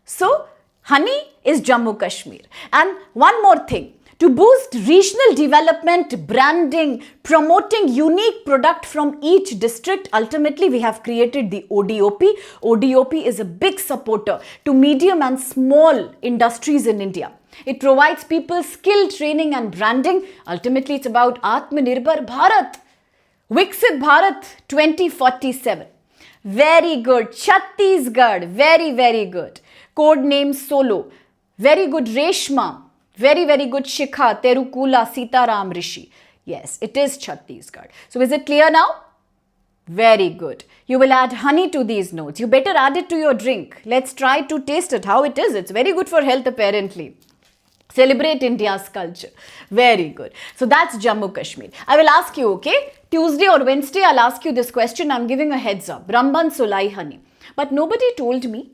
So, honey is Jammu Kashmir. And one more thing. To boost regional development, branding, promoting unique product from each district, ultimately we have created the ODOP. ODOP is a big supporter to medium and small industries in India. It provides people skill training and branding. Ultimately, it's about Atmanirbhar Bharat. Viksit Bharat 2047. Very good. Chhattisgarh. Very, very good. Code name Solo. Very good. Reshma. Very, very good. Shikha, Terukula, Sitaram Rishi. Yes, it is Chhattisgarh. So is it clear now? Very good. You will add honey to these notes. You better add it to your drink. Let's try to taste it. How it is. It's very good for health apparently. Celebrate India's culture. Very good. So that's Jammu Kashmir. I will ask you, okay? Tuesday or Wednesday, I'll ask you this question. I'm giving a heads up. Ramban Sulai honey. But nobody told me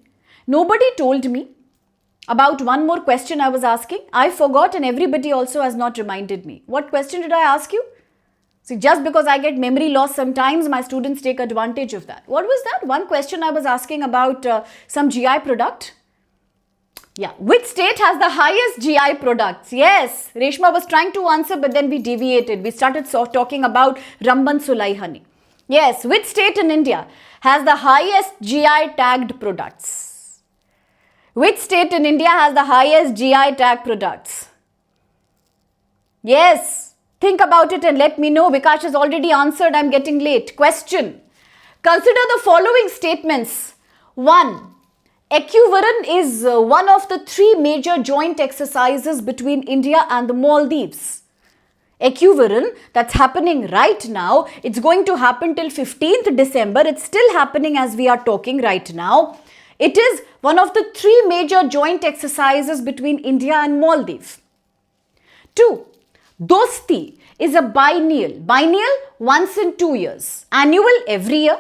about one more question I was asking. I forgot and everybody also has not reminded me. What question did I ask you? See, just because I get memory loss sometimes, my students take advantage of that. What was that? One question I was asking about some GI product. Yeah, which state has the highest GI products? Yes, Reshma was trying to answer, but then we deviated. We started talking about Ramban Sulai honey. Yes, which state in India has the highest GI tagged products? Which state in India has the highest GI tag products? Yes, think about it and let me know. Vikash has already answered. I'm getting late. Question. Consider the following statements. 1. Equivalent is one of the 3 major joint exercises between India and the Maldives. Equivalent, that's happening right now. It's going to happen till 15th December. It's still happening as we are talking right now. It is one of the 3 major joint exercises between India and Maldives. 2. Dosti is a biennial. Biennial once in 2 years. Annual every year.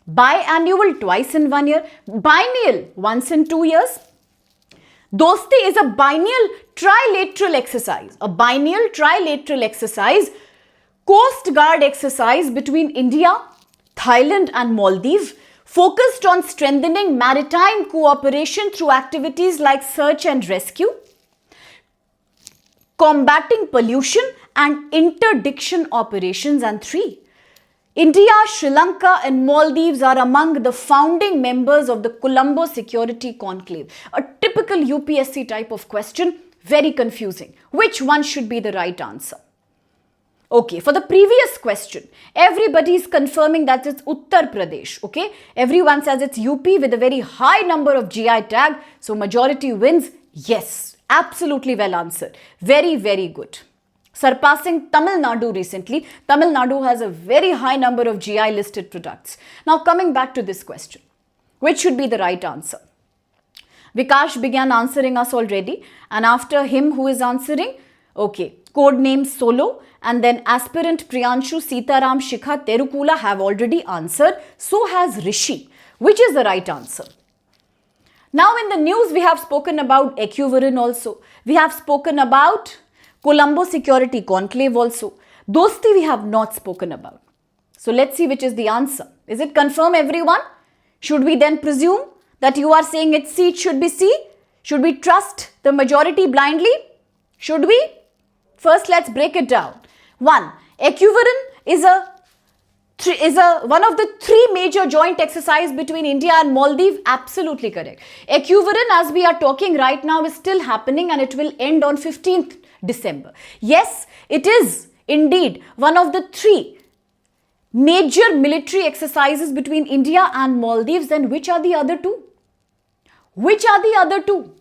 Biannual twice in 1 year. Biennial once in 2 years. Dosti is a biennial trilateral exercise. A biennial trilateral exercise, Coast Guard exercise between India, Thailand and Maldives, focused on strengthening maritime cooperation through activities like search and rescue, combating pollution and interdiction operations. And 3. India, Sri Lanka and Maldives are among the founding members of the Colombo Security Conclave. A typical UPSC type of question, very confusing. Which one should be the right answer? Okay, for the previous question, everybody is confirming that it's Uttar Pradesh, okay? Everyone says it's UP with a very high number of GI tag, so majority wins. Yes, absolutely well answered. Very, very good. surpassing Tamil Nadu recently. Tamil Nadu has a very high number of GI listed products. Now coming back to this question, which should be the right answer? Vikash began answering us already, and after him who is answering? Okay, code name Solo, and then aspirant Priyanshu, Sitaram, Shikha, Terukula have already answered. So has Rishi. Which is the right answer? Now in the news we have spoken about Equivalent also. We have spoken about Colombo Security Conclave also. Dosti we have not spoken about. So let's see which is the answer. Is it confirmed, everyone? Should we then presume that you are saying it's C, it should be C? Should we trust the majority blindly? Should we? First, let's break it down. 1. Equivalent is one of the 3 major joint exercise between India and Maldives. Absolutely correct. Equivalent, as we are talking right now, is still happening and it will end on 15th December. Yes, it is indeed one of the 3 major military exercises between India and Maldives. Then which are the other 2? Which are the other 2?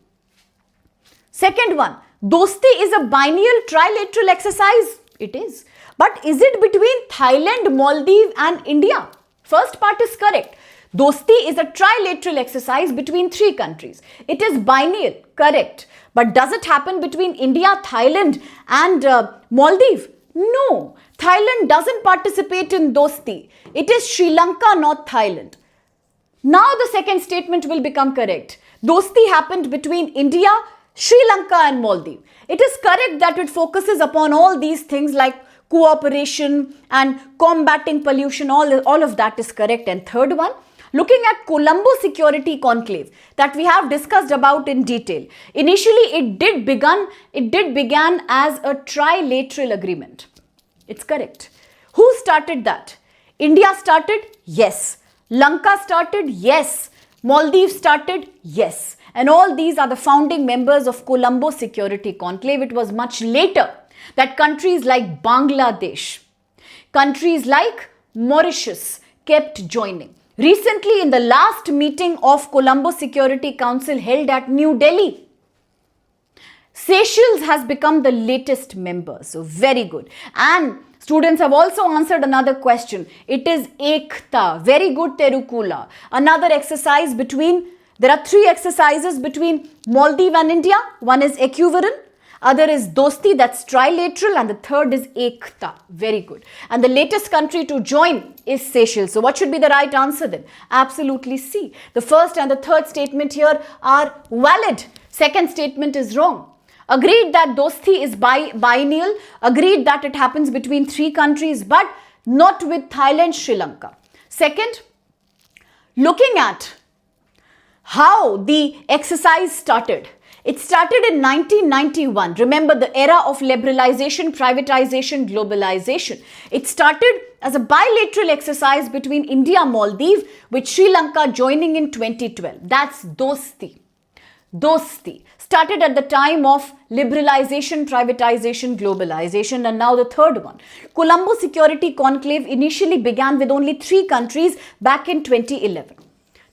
Second one, Dosti is a biennial trilateral exercise. It is. But is it between Thailand, Maldives and India? First part is correct. Dosti is a trilateral exercise between 3 countries. It is biennial. Correct. But does it happen between India, Thailand and Maldives? No. Thailand doesn't participate in Dosti. It is Sri Lanka, not Thailand. Now the second statement will become correct. Dosti happened between India, Sri Lanka and Maldives. It is correct that it focuses upon all these things like cooperation and combating pollution. All of that is correct. And third one, looking at Colombo Security Conclave that we have discussed about in detail. Initially, it did began as a trilateral agreement. It's correct. Who started that? India started? Yes. Lanka started? Yes. Maldives started? Yes. And all these are the founding members of Colombo Security Conclave. It was much later that countries like Bangladesh, countries like Mauritius kept joining. Recently, in the last meeting of Colombo Security Council held at New Delhi, Seychelles has become the latest member. So very good. And students have also answered another question. It is Ekta. Very good, Terukula. Another exercise there are 3 exercises between Maldives and India. One is Equivalent, other is Dosti, that's trilateral, and the third is Ekta. Very good. And the latest country to join is Seychelles. So what should be the right answer then? Absolutely C. The first and the third statement here are valid. Second statement is wrong. Agreed that Dosti is biennial. Agreed that it happens between 3 countries, but not with Thailand, Sri Lanka. Second, looking at how the exercise started. It started in 1991. Remember the era of liberalization, privatization, globalization. It started as a bilateral exercise between India and Maldives, with Sri Lanka joining in 2012. That's Dosti. Dosti started at the time of liberalization, privatization, globalization, and now the third one. Colombo Security Conclave initially began with only 3 countries back in 2011.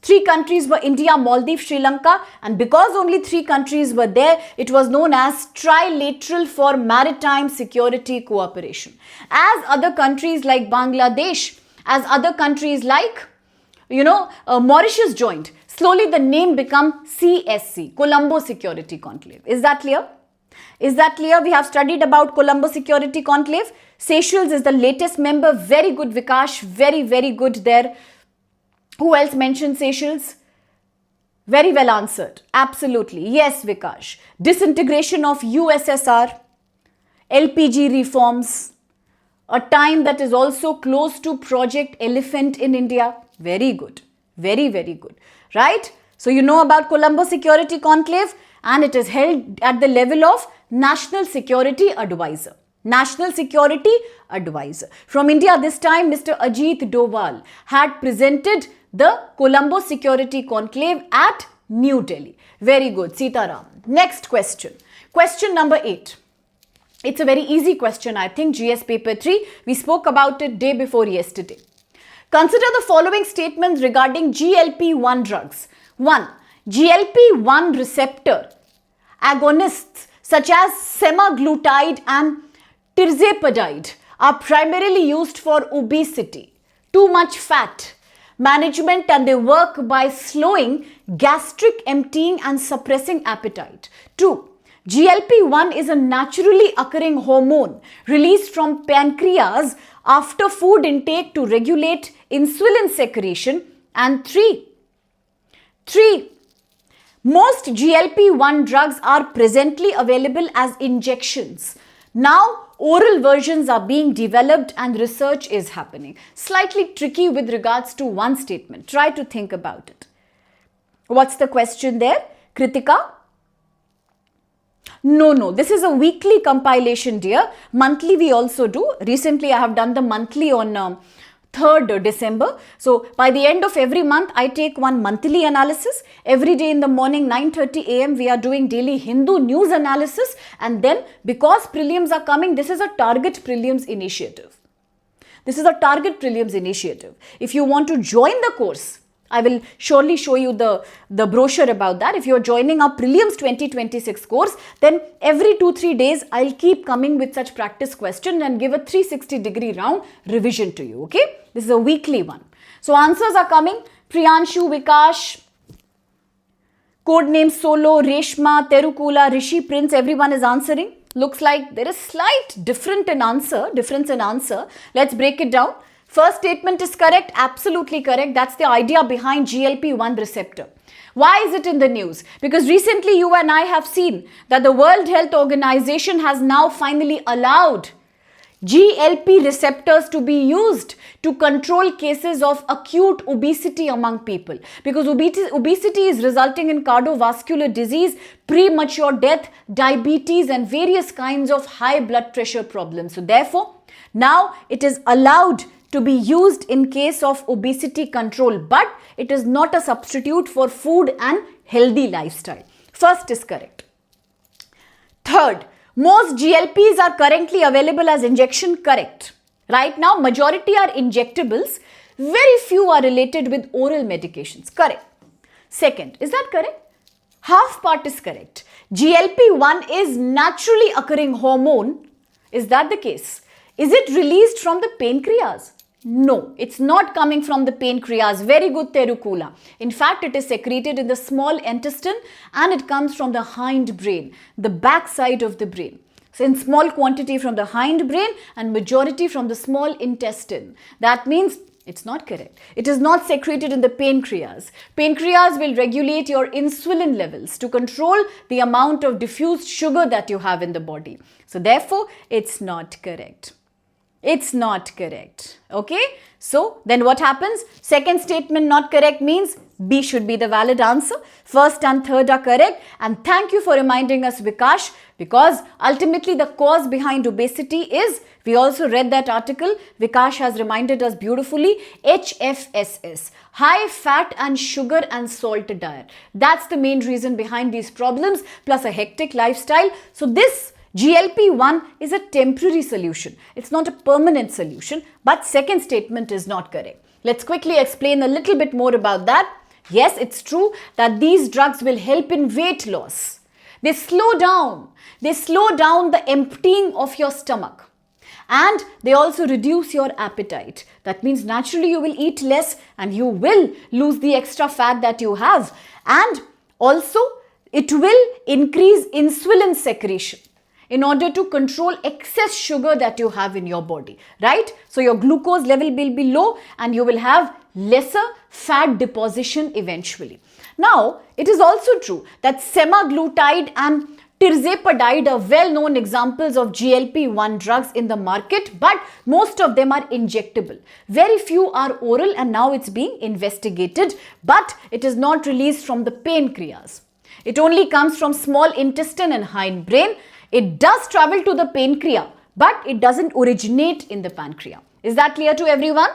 3 countries were India, Maldives, Sri Lanka, and because only 3 countries were there, it was known as Trilateral for Maritime Security Cooperation. As other countries like Bangladesh, as other countries like, Mauritius joined, slowly the name became CSC, Colombo Security Conclave. Is that clear? Is that clear? We have studied about Colombo Security Conclave. Seychelles is the latest member. Very good, Vikash. Very, very good there. Who else mentioned Seychelles? Very well answered. Absolutely. Yes, Vikash. Disintegration of USSR, LPG reforms, a time that is also close to Project Elephant in India. Very good. Very, very good. Right? So you know about Colombo Security Conclave, and it is held at the level of National Security Advisor. National Security Advisor. From India this time, Mr. Ajit Doval had presented the Colombo Security Conclave at New Delhi. Very good, Sitaram. Next question. Question number 8. It's a very easy question, I think. GS paper 3. We spoke about it day before yesterday. Consider the following statements regarding GLP-1 drugs. 1. GLP-1 receptor agonists such as semaglutide and tirzepatide are primarily used for obesity, too much fat management, and they work by slowing gastric emptying and suppressing appetite. 2. GLP-1 is a naturally occurring hormone released from pancreas after food intake to regulate insulin secretion. And 3. Most GLP-1 drugs are presently available as injections. Now, oral versions are being developed and research is happening. Slightly tricky with regards to one statement. Try to think about it. What's the question there, Kritika? No, this is a weekly compilation, dear. Monthly we also do. Recently I have done the monthly on 3rd December. So by the end of every month, I take one monthly analysis. Every day in the morning, 9:30 a.m. we are doing daily Hindu news analysis. And then because prelims are coming, this is a target prelims initiative. If you want to join the course, I will surely show you the brochure about that. If you are joining our Prelims 2026 course, then every 2-3 days, I'll keep coming with such practice question and give a 360-degree round revision to you, okay? This is a weekly one. So answers are coming. Priyanshu, Vikash, codename Solo, Reshma, Terukula, Rishi, Prince, everyone is answering. Looks like there is slight difference in answer. Let's break it down. First statement is correct, absolutely correct. That's the idea behind GLP-1 receptor. Why is it in the news? Because recently you and I have seen that the World Health Organization has now finally allowed GLP receptors to be used to control cases of acute obesity among people. Because obesity is resulting in cardiovascular disease, premature death, diabetes, and various kinds of high blood pressure problems. So therefore, now it is allowed to be used in case of obesity control, but it is not a substitute for food and healthy lifestyle. First is correct. Third, most GLPs are currently available as injection, correct. Right now, majority are injectables. Very few are related with oral medications, correct. Second, is that correct? Half part is correct. GLP-1 is naturally occurring hormone. Is that the case? Is it released from the pancreas? No, it's not coming from the pancreas. Very good, Terukula. In fact, it is secreted in the small intestine and it comes from the hindbrain, the back side of the brain. So in small quantity from the hindbrain and majority from the small intestine. That means it's not correct. It is not secreted in the pancreas. Pancreas will regulate your insulin levels to control the amount of diffused sugar that you have in the body. So therefore, it's not correct. It's not correct. Okay. So then what happens? Second statement not correct means B should be the valid answer. First and third are correct. And thank you for reminding us, Vikash, because ultimately the cause behind obesity is, we also read that article, Vikash has reminded us beautifully, HFSS, high fat and sugar and salt diet. That's the main reason behind these problems, plus a hectic lifestyle. So this GLP-1 is a temporary solution. It's not a permanent solution, but second statement is not correct. Let's quickly explain a little bit more about that. Yes, it's true that these drugs will help in weight loss. They slow down the emptying of your stomach. And they also reduce your appetite. That means naturally you will eat less and you will lose the extra fat that you have. And also it will increase insulin secretion in order to control excess sugar that you have in your body, right? So your glucose level will be low and you will have lesser fat deposition eventually. Now, it is also true that semaglutide and tirzepatide are well-known examples of GLP-1 drugs in the market, but most of them are injectable. Very few are oral and now it's being investigated, but it is not released from the pancreas. It only comes from small intestine and hindbrain. It does travel to the pancreas, but it doesn't originate in the pancreas. Is that clear to everyone?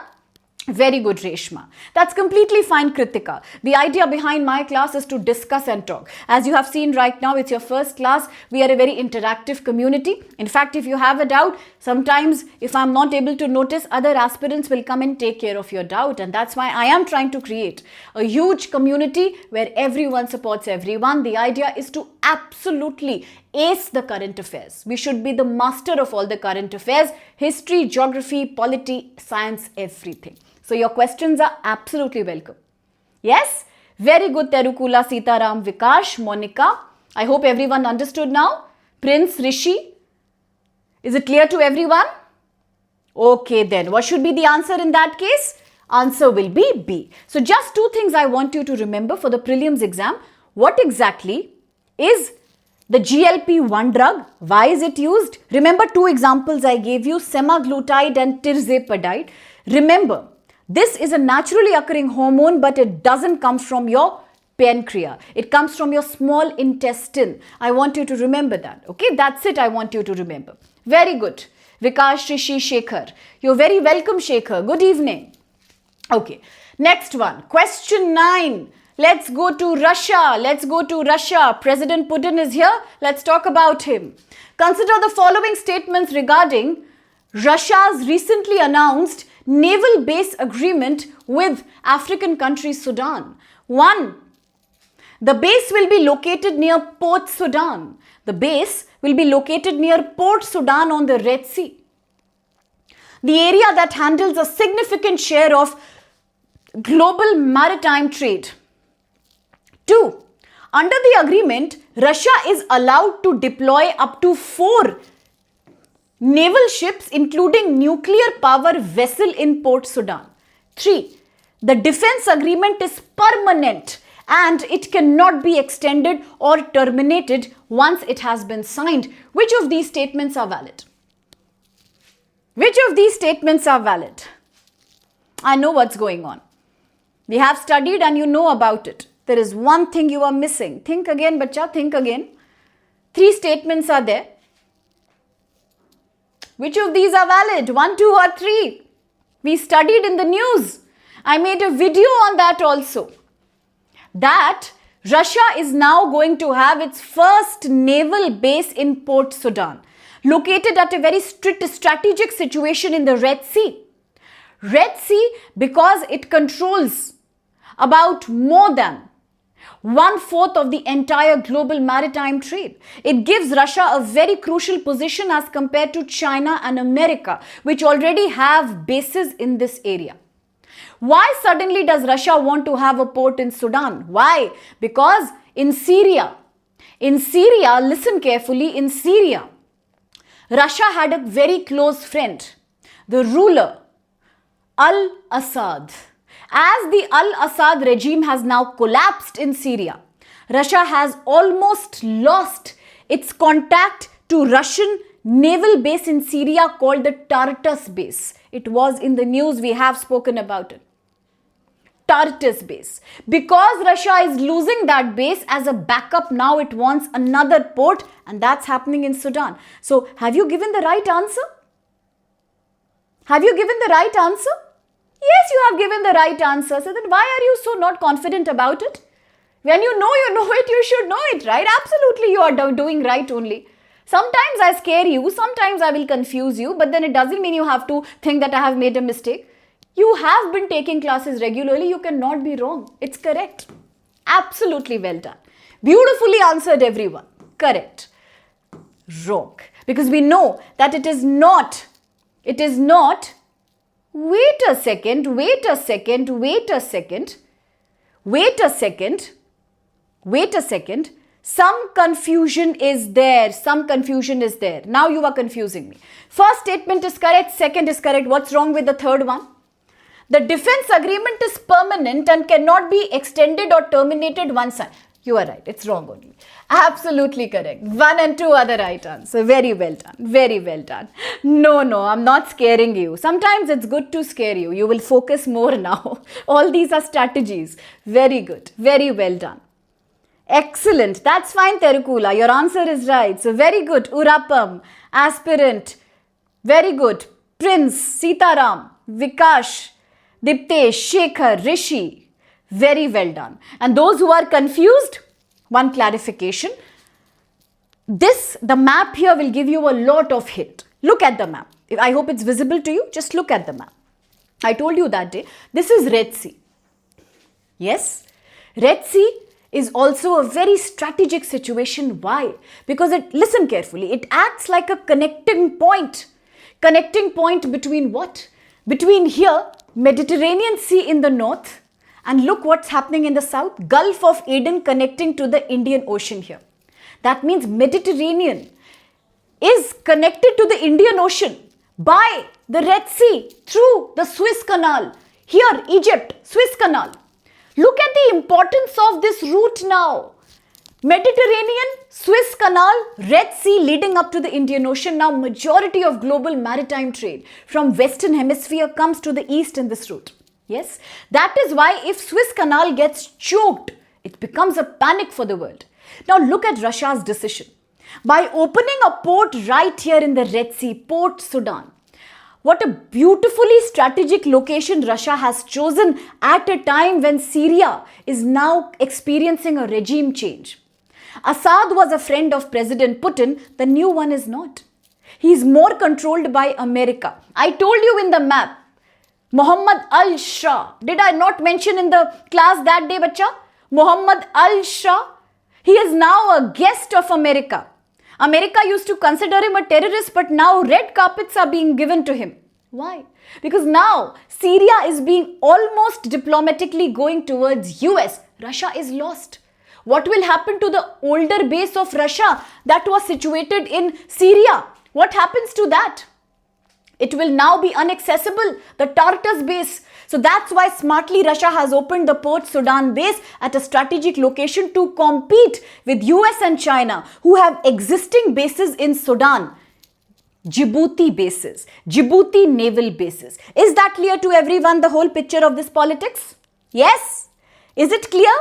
Very good, Reshma. That's completely fine, Kritika. The idea behind my class is to discuss and talk. As you have seen right now, it's your first class. We are a very interactive community. In fact, if you have a doubt, sometimes if I'm not able to notice, other aspirants will come and take care of your doubt. And that's why I am trying to create a huge community where everyone supports everyone. The idea is to absolutely ace the current affairs. We should be the master of all the current affairs: history, geography, polity, science, everything. So your questions are absolutely welcome. Yes? Very good, Terukula, Sitaram, Vikash, Monica. I hope everyone understood now. Prince, Rishi. Is it clear to everyone? Okay then. What should be the answer in that case? Answer will be B. So just two things I want you to remember for the prelims exam. What exactly is the GLP-1 drug? Why is it used? Remember two examples I gave you, semaglutide and tirzepatide. Remember, this is a naturally occurring hormone, but it doesn't come from your pancreas. It comes from your small intestine. I want you to remember that. Okay, that's it I want you to remember. Very good. Vikash, Rishi, Shekhar. You're very welcome, Shekhar. Good evening. Okay, next one. Question 9. Let's go to Russia. Let's go to Russia. President Putin is here. Let's talk about him. Consider the following statements regarding Russia's recently announced naval base agreement with African country Sudan. 1. The base will be located near Port Sudan. The base will be located near Port Sudan on the Red Sea, the area that handles a significant share of global maritime trade. 2. Under the agreement, Russia is allowed to deploy up to 4 naval ships, including nuclear power vessel in Port Sudan. 3. The defense agreement is permanent and it cannot be extended or terminated once it has been signed. Which of these statements are valid? Which of these statements are valid? I know what's going on. We have studied and you know about it. There is one thing you are missing. Think again, bacha, think again. 3 statements are there. Which of these are valid? 1, 2 or 3? We studied in the news. I made a video on that also. That Russia is now going to have its first naval base in Port Sudan, located at a very strategic situation in the Red Sea. Red Sea because it controls about more than 1/4 of the entire global maritime trade. It gives Russia a very crucial position as compared to China and America, which already have bases in this area. Why suddenly does Russia want to have a port in Sudan? Why? Because in Syria, listen carefully, in Syria, Russia had a very close friend, the ruler, Al-Assad. As the Al-Assad regime has now collapsed in Syria, Russia has almost lost its contact to Russian naval base in Syria called the Tartus base. It was in the news, we have spoken about it. Tartus base. Because Russia is losing that base as a backup, now it wants another port, and that's happening in Sudan. So, have you given the right answer? Have you given the right answer? Yes, you have given the right answer. So then why are you so not confident about it? When you know it, you should know it, right? Absolutely, you are doing right only. Sometimes I scare you, sometimes I will confuse you, but then it doesn't mean you have to think that I have made a mistake. You have been taking classes regularly, you cannot be wrong. It's correct. Absolutely well done. Beautifully answered, everyone. Correct. Wrong. Because we know that it is not. Wait a second. Some confusion is there. Now you are confusing me. First statement is correct, second is correct. What's wrong with the third one? The defense agreement is permanent and cannot be extended or terminated once. You are right. It's wrong only. Absolutely correct. 1 and 2 are the right answer. Very well done. Very well done. No, I'm not scaring you. Sometimes it's good to scare you. You will focus more now. All these are strategies. Very good. Very well done. Excellent. That's fine, Terukula. Your answer is right. So very good. Urapam, aspirant. Very good. Prince, Sitaram, Vikash. Diptesh, Shekhar, Rishi. Very well done. And those who are confused, one clarification. The map here will give you a lot of hint. Look at the map. I hope it's visible to you. Just look at the map. I told you that day. This is Red Sea. Yes, Red Sea is also a very strategic situation. Why? Because listen carefully, it acts like a connecting point. Connecting point between what? Between here, Mediterranean Sea in the north, and look what's happening in the south. Gulf of Aden connecting to the Indian Ocean here. That means Mediterranean is connected to the Indian Ocean by the Red Sea through the Suez Canal. Here, Egypt, Suez Canal. Look at the importance of this route now. Mediterranean, Suez Canal, Red Sea leading up to the Indian Ocean. Now, majority of global maritime trade from Western Hemisphere comes to the east in this route. Yes, that is why if Suez Canal gets choked, it becomes a panic for the world. Now, look at Russia's decision. By opening a port right here in the Red Sea, Port Sudan. What a beautifully strategic location Russia has chosen at a time when Syria is now experiencing a regime change. Assad was a friend of President Putin. The new one is not. He is more controlled by America. I told you in the map, Muhammad al-Shah. Did I not mention in the class that day, bacha? Muhammad al-Shah. He is now a guest of America. America used to consider him a terrorist, but now red carpets are being given to him. Why? Because now Syria is being almost diplomatically going towards US. Russia is lost. What will happen to the older base of Russia that was situated in Syria? What happens to that? It will now be inaccessible, the Tartus base. So that's why smartly Russia has opened the Port Sudan base at a strategic location to compete with US and China, who have existing bases in Sudan. Djibouti bases, Djibouti naval bases. Is that clear to everyone, the whole picture of this politics? Yes? Is it clear?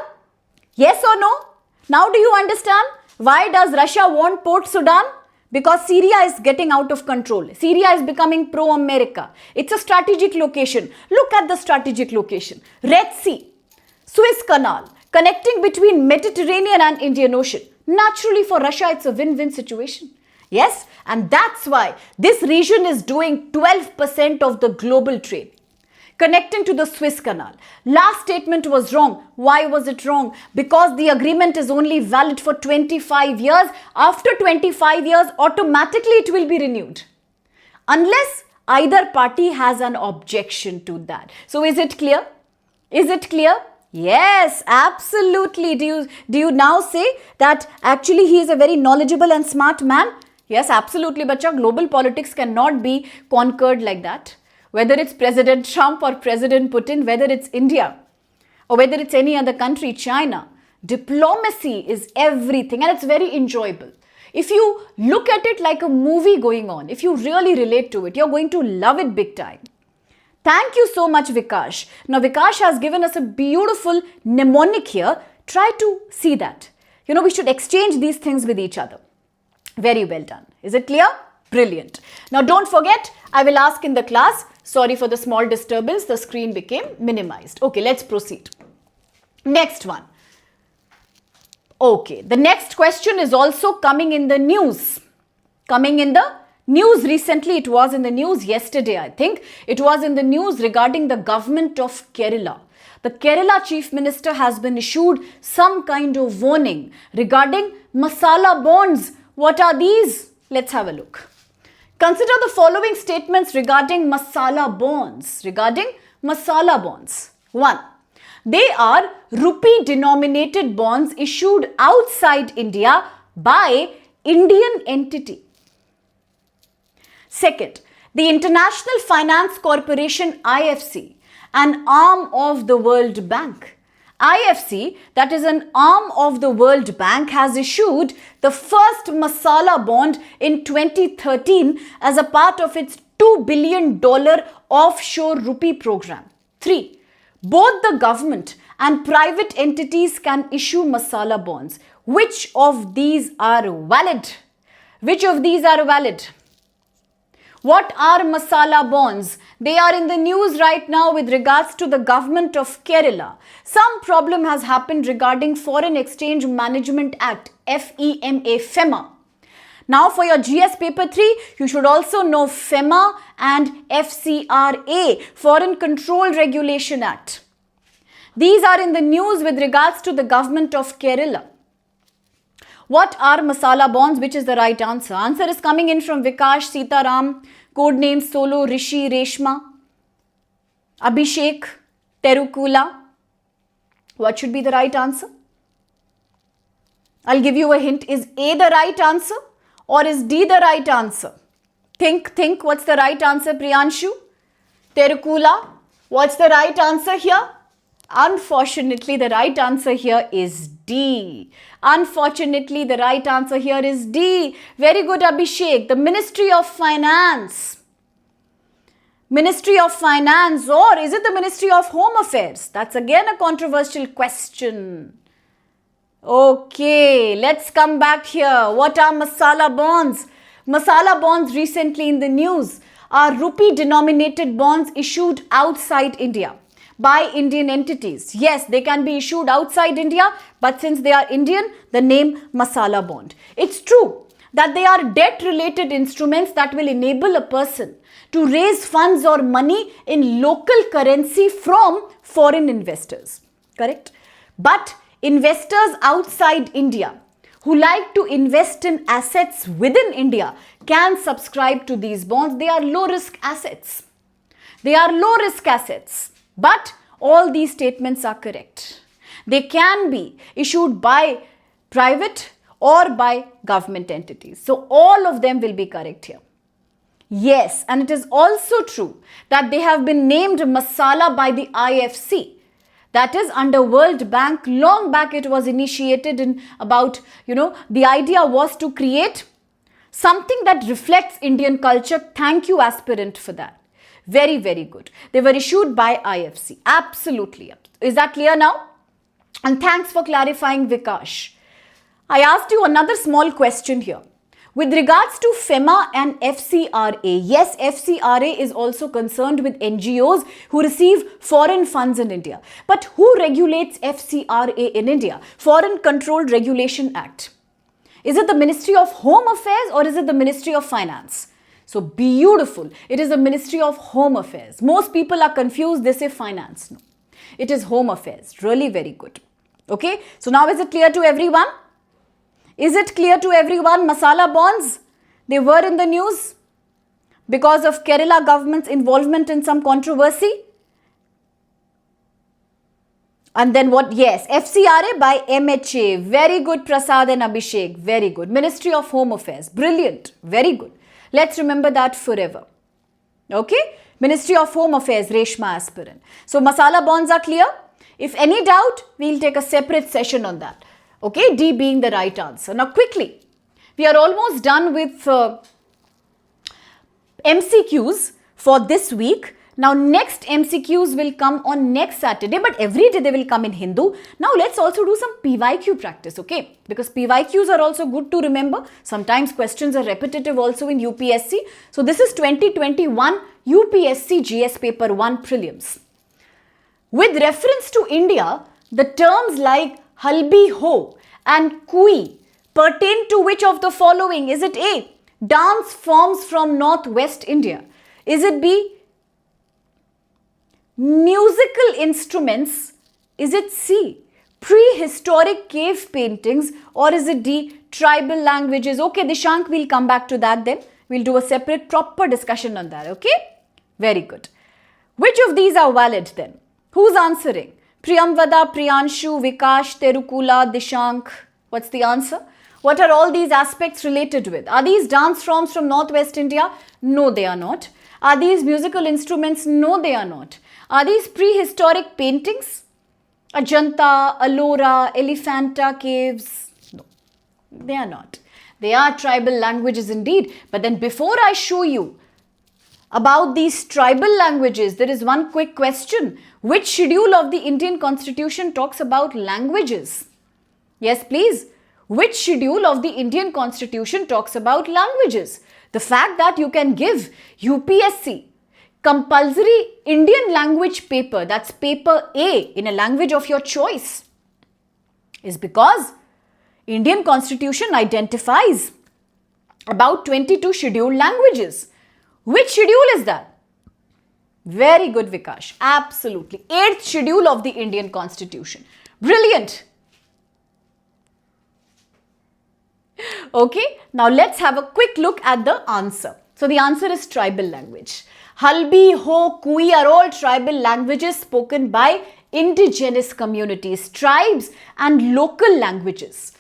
Yes or no? Now do you understand why does Russia want Port Sudan? Because Syria is getting out of control. Syria is becoming pro-America. It's a strategic location. Look at the strategic location. Red Sea, Suez Canal, connecting between Mediterranean and Indian Ocean. Naturally for Russia, it's a win-win situation. Yes, and that's why this region is doing 12% of the global trade. Connecting to the Suez Canal. Last statement was wrong. Why was it wrong? Because the agreement is only valid for 25 years. After 25 years, automatically it will be renewed. Unless either party has an objection to that. So is it clear? Is it clear? Yes, absolutely. Do you now say that actually he is a very knowledgeable and smart man? Yes, absolutely, bacha. Global politics cannot be conquered like that. Whether it's President Trump or President Putin, whether it's India or whether it's any other country, China, diplomacy is everything and it's very enjoyable. If you look at it like a movie going on, if you really relate to it, you're going to love it big time. Thank you so much, Vikash. Now, Vikash has given us a beautiful mnemonic here. Try to see that. We should exchange these things with each other. Very well done. Is it clear? Brilliant. Now, don't forget, I will ask in the class. Sorry for the small disturbance. The screen became minimized. Okay, let's proceed. Next one. Okay, the next question is also coming in the news. Coming in the news recently. It was in the news yesterday, I think. It was in the news regarding the government of Kerala. The Kerala Chief Minister has been issued some kind of warning regarding Masala bonds. What are these? Let's have a look. Consider the following statements regarding Masala bonds. Regarding Masala bonds. 1. They are rupee-denominated bonds issued outside India by Indian entity. Second, the International Finance Corporation IFC, an arm of the World Bank. IFC, that is an arm of the World Bank, has issued the first Masala bond in 2013 as a part of its $2 billion offshore rupee program. 3. Both the government and private entities can issue Masala bonds. Which of these are valid? Which of these are valid? What are masala bonds? They are in the news right now with regards to the government of Kerala. Some problem has happened regarding Foreign Exchange Management Act, FEMA. Now for your GS paper 3, you should also know FEMA and FCRA, Foreign Control Regulation Act. These are in the news with regards to the government of Kerala. What are masala bonds? Which is the right answer? Answer is coming in from Vikash, Sitaram, codename Solo, Rishi, Reshma, Abhishek, Terukula. What should be the right answer? I'll give you a hint. Is A the right answer or is D the right answer? Think. What's the right answer, Priyanshu? Terukula, what's the right answer here? Unfortunately, the right answer here is D. Unfortunately, the right answer here is D. Very good, Abhishek. The Ministry of Finance. Ministry of Finance, or is it the Ministry of Home Affairs? That's again a controversial question. Okay, let's come back here. What are masala bonds? Masala bonds recently in the news are rupee denominated bonds issued outside India by Indian entities. Yes, they can be issued outside India, but since they are Indian, the name masala bond. It's true that they are debt-related instruments that will enable a person to raise funds or money in local currency from foreign investors. Correct? But investors outside India who like to invest in assets within India can subscribe to these bonds. They are low-risk assets. They are low-risk assets. But all these statements are correct. They can be issued by private or by government entities. So all of them will be correct here. Yes, and it is also true that they have been named masala by the IFC. That is under World Bank. Long back it was initiated in about, the idea was to create something that reflects Indian culture. Thank you, aspirant, for that. Very, very good. They were issued by IFC. Absolutely. Is that clear now? And thanks for clarifying, Vikash. I asked you another small question here. With regards to FEMA and FCRA, yes, FCRA is also concerned with NGOs who receive foreign funds in India. But who regulates FCRA in India? Foreign Control Regulation Act. Is it the Ministry of Home Affairs or is it the Ministry of Finance? So beautiful. It is the Ministry of Home Affairs. Most people are confused. They say finance. No, it is Home Affairs. Really very good. Okay. So now is it clear to everyone? Is it clear to everyone? Masala bonds, they were in the news because of Kerala government's involvement in some controversy. And then what? Yes, FCRA by MHA. Very good, Prasad and Abhishek. Very good. Ministry of Home Affairs. Brilliant. Very good. Let's remember that forever. Okay? Ministry of Home Affairs, Reshma aspirant. So, masala bonds are clear. If any doubt, we'll take a separate session on that. Okay? D being the right answer. Now, quickly, we are almost done with MCQs for this week. Now, next MCQs will come on next Saturday, but every day they will come in Hindu. Now, let's also do some PYQ practice, okay? Because PYQs are also good to remember. Sometimes questions are repetitive also in UPSC. So, this is 2021 UPSC GS Paper 1 Prelims. With reference to India, the terms like halbi ho and kui pertain to which of the following? Is it A, dance forms from northwest India? Is it B, musical instruments? Is it C, prehistoric cave paintings? Or is it D, tribal languages? Okay, Dishank, we'll come back to that then. We'll do a separate proper discussion on that, okay? Very good. Which of these are valid then? Who's answering? Priyamvada, Priyanshu, Vikash, Terukula, Dishank. What's the answer? What are all these aspects related with? Are these dance forms from northwest India? No, they are not. Are these musical instruments? No, they are not. Are these prehistoric paintings? Ajanta, Ellora, Elephanta caves? No, they are not. They are tribal languages indeed. But then before I show you about these tribal languages, there is one quick question. Which schedule of the Indian Constitution talks about languages? Yes, please. Which schedule of the Indian Constitution talks about languages? The fact that you can give UPSC compulsory Indian language paper, that's paper A in a language of your choice, is because Indian Constitution identifies about 22 scheduled languages. Which schedule is that? Very good, Vikash. Absolutely. 8th schedule of the Indian Constitution. Brilliant. Okay, now let's have a quick look at the answer. So the answer is tribal language. Halbi, Ho, Kui are all tribal languages spoken by indigenous communities, tribes and local languages.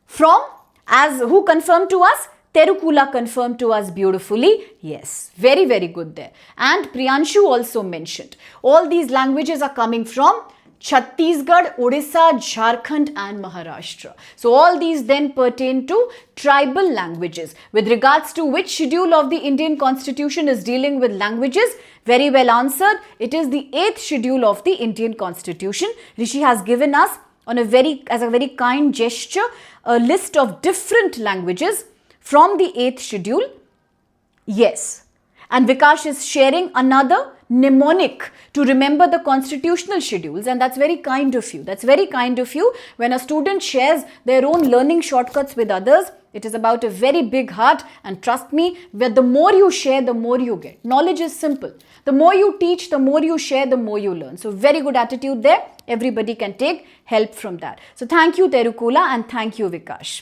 From, as who confirmed to us? Terukula confirmed to us beautifully. Yes, very, very good there. And Priyanshu also mentioned. All these languages are coming from Chhattisgarh, Odisha, Jharkhand and Maharashtra. So all these then pertain to tribal languages. With regards to which schedule of the Indian Constitution is dealing with languages, very well answered. It is the 8th schedule of the Indian Constitution. Rishi has given us as a very kind gesture a list of different languages from the 8th schedule. Yes. And Vikash is sharing another mnemonic to remember the constitutional schedules, and that's very kind of you. That's very kind of you. When a student shares their own learning shortcuts with others, it is about a very big heart, and trust me, where the more you share, the more you get. Knowledge is simple. The more you teach, the more you share, the more you learn. So very good attitude there. Everybody can take help from that. So thank you, Terukula, and thank you, Vikash.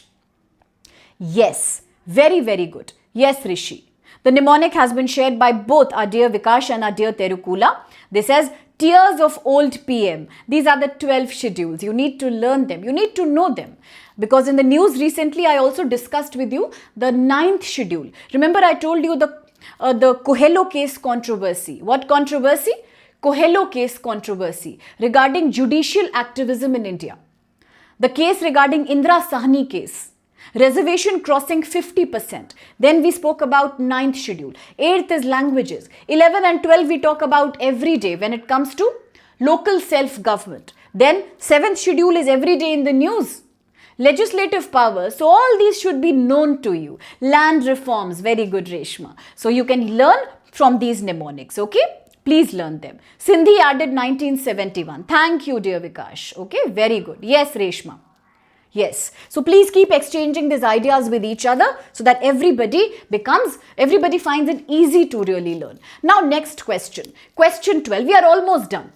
Yes, very, very good. Yes, Rishi. The mnemonic has been shared by both our dear Vikash and our dear Terukula. This says, Tears of Old PM. These are the 12 schedules. You need to learn them. You need to know them. Because in the news recently, I also discussed with you the 9th schedule. Remember, I told you the Coelho case controversy. What controversy? Coelho case controversy regarding judicial activism in India. The case regarding Indra Sahni case. Reservation crossing 50%. Then we spoke about 9th schedule. 8th is languages. 11 and 12 we talk about every day when it comes to local self-government. Then 7th schedule is every day in the news. Legislative power. So all these should be known to you. Land reforms. Very good, Reshma. So you can learn from these mnemonics. Okay? Please learn them. Sindhi added 1971. Thank you, dear Vikash. Okay? Very good. Yes, Reshma. Yes. So please keep exchanging these ideas with each other so that everybody finds it easy to really learn. Now next question. Question 12. We are almost done.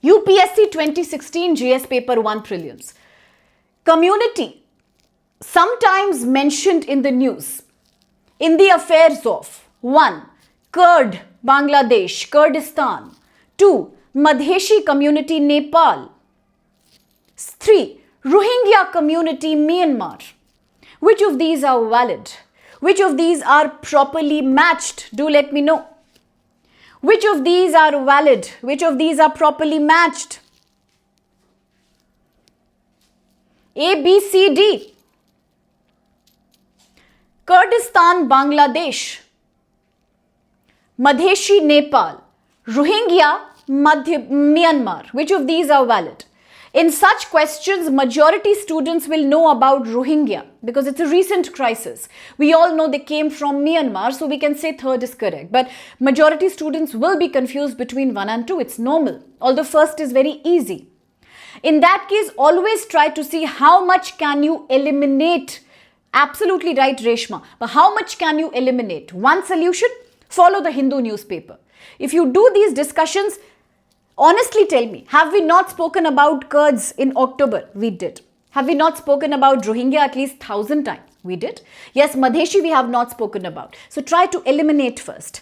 UPSC 2016 GS Paper 1 Prelims. Community sometimes mentioned in the news in the affairs of 1. Kurd, Bangladesh, Kurdistan. 2. Madheshi community, Nepal. 3. Rohingya community, Myanmar. Which of these are valid? Which of these are properly matched? Do let me know. Which of these are valid? Which of these are properly matched? A, B, C, D. Kurdistan, Bangladesh. Madheshi, Nepal. Rohingya, Myanmar. Which of these are valid? In such questions, majority students will know about Rohingya because it's a recent crisis. We all know they came from Myanmar, so we can say third is correct. But majority students will be confused between 1 and 2. It's normal. Although first is very easy. In that case, always try to see how much can you eliminate. Absolutely right, Reshma. But how much can you eliminate? One solution, follow the Hindu newspaper. If you do these discussions, honestly tell me, have we not spoken about Kurds in October? We did. Have we not spoken about Rohingya at least 1,000 times? We did. Yes, Madheshi we have not spoken about. So try to eliminate first.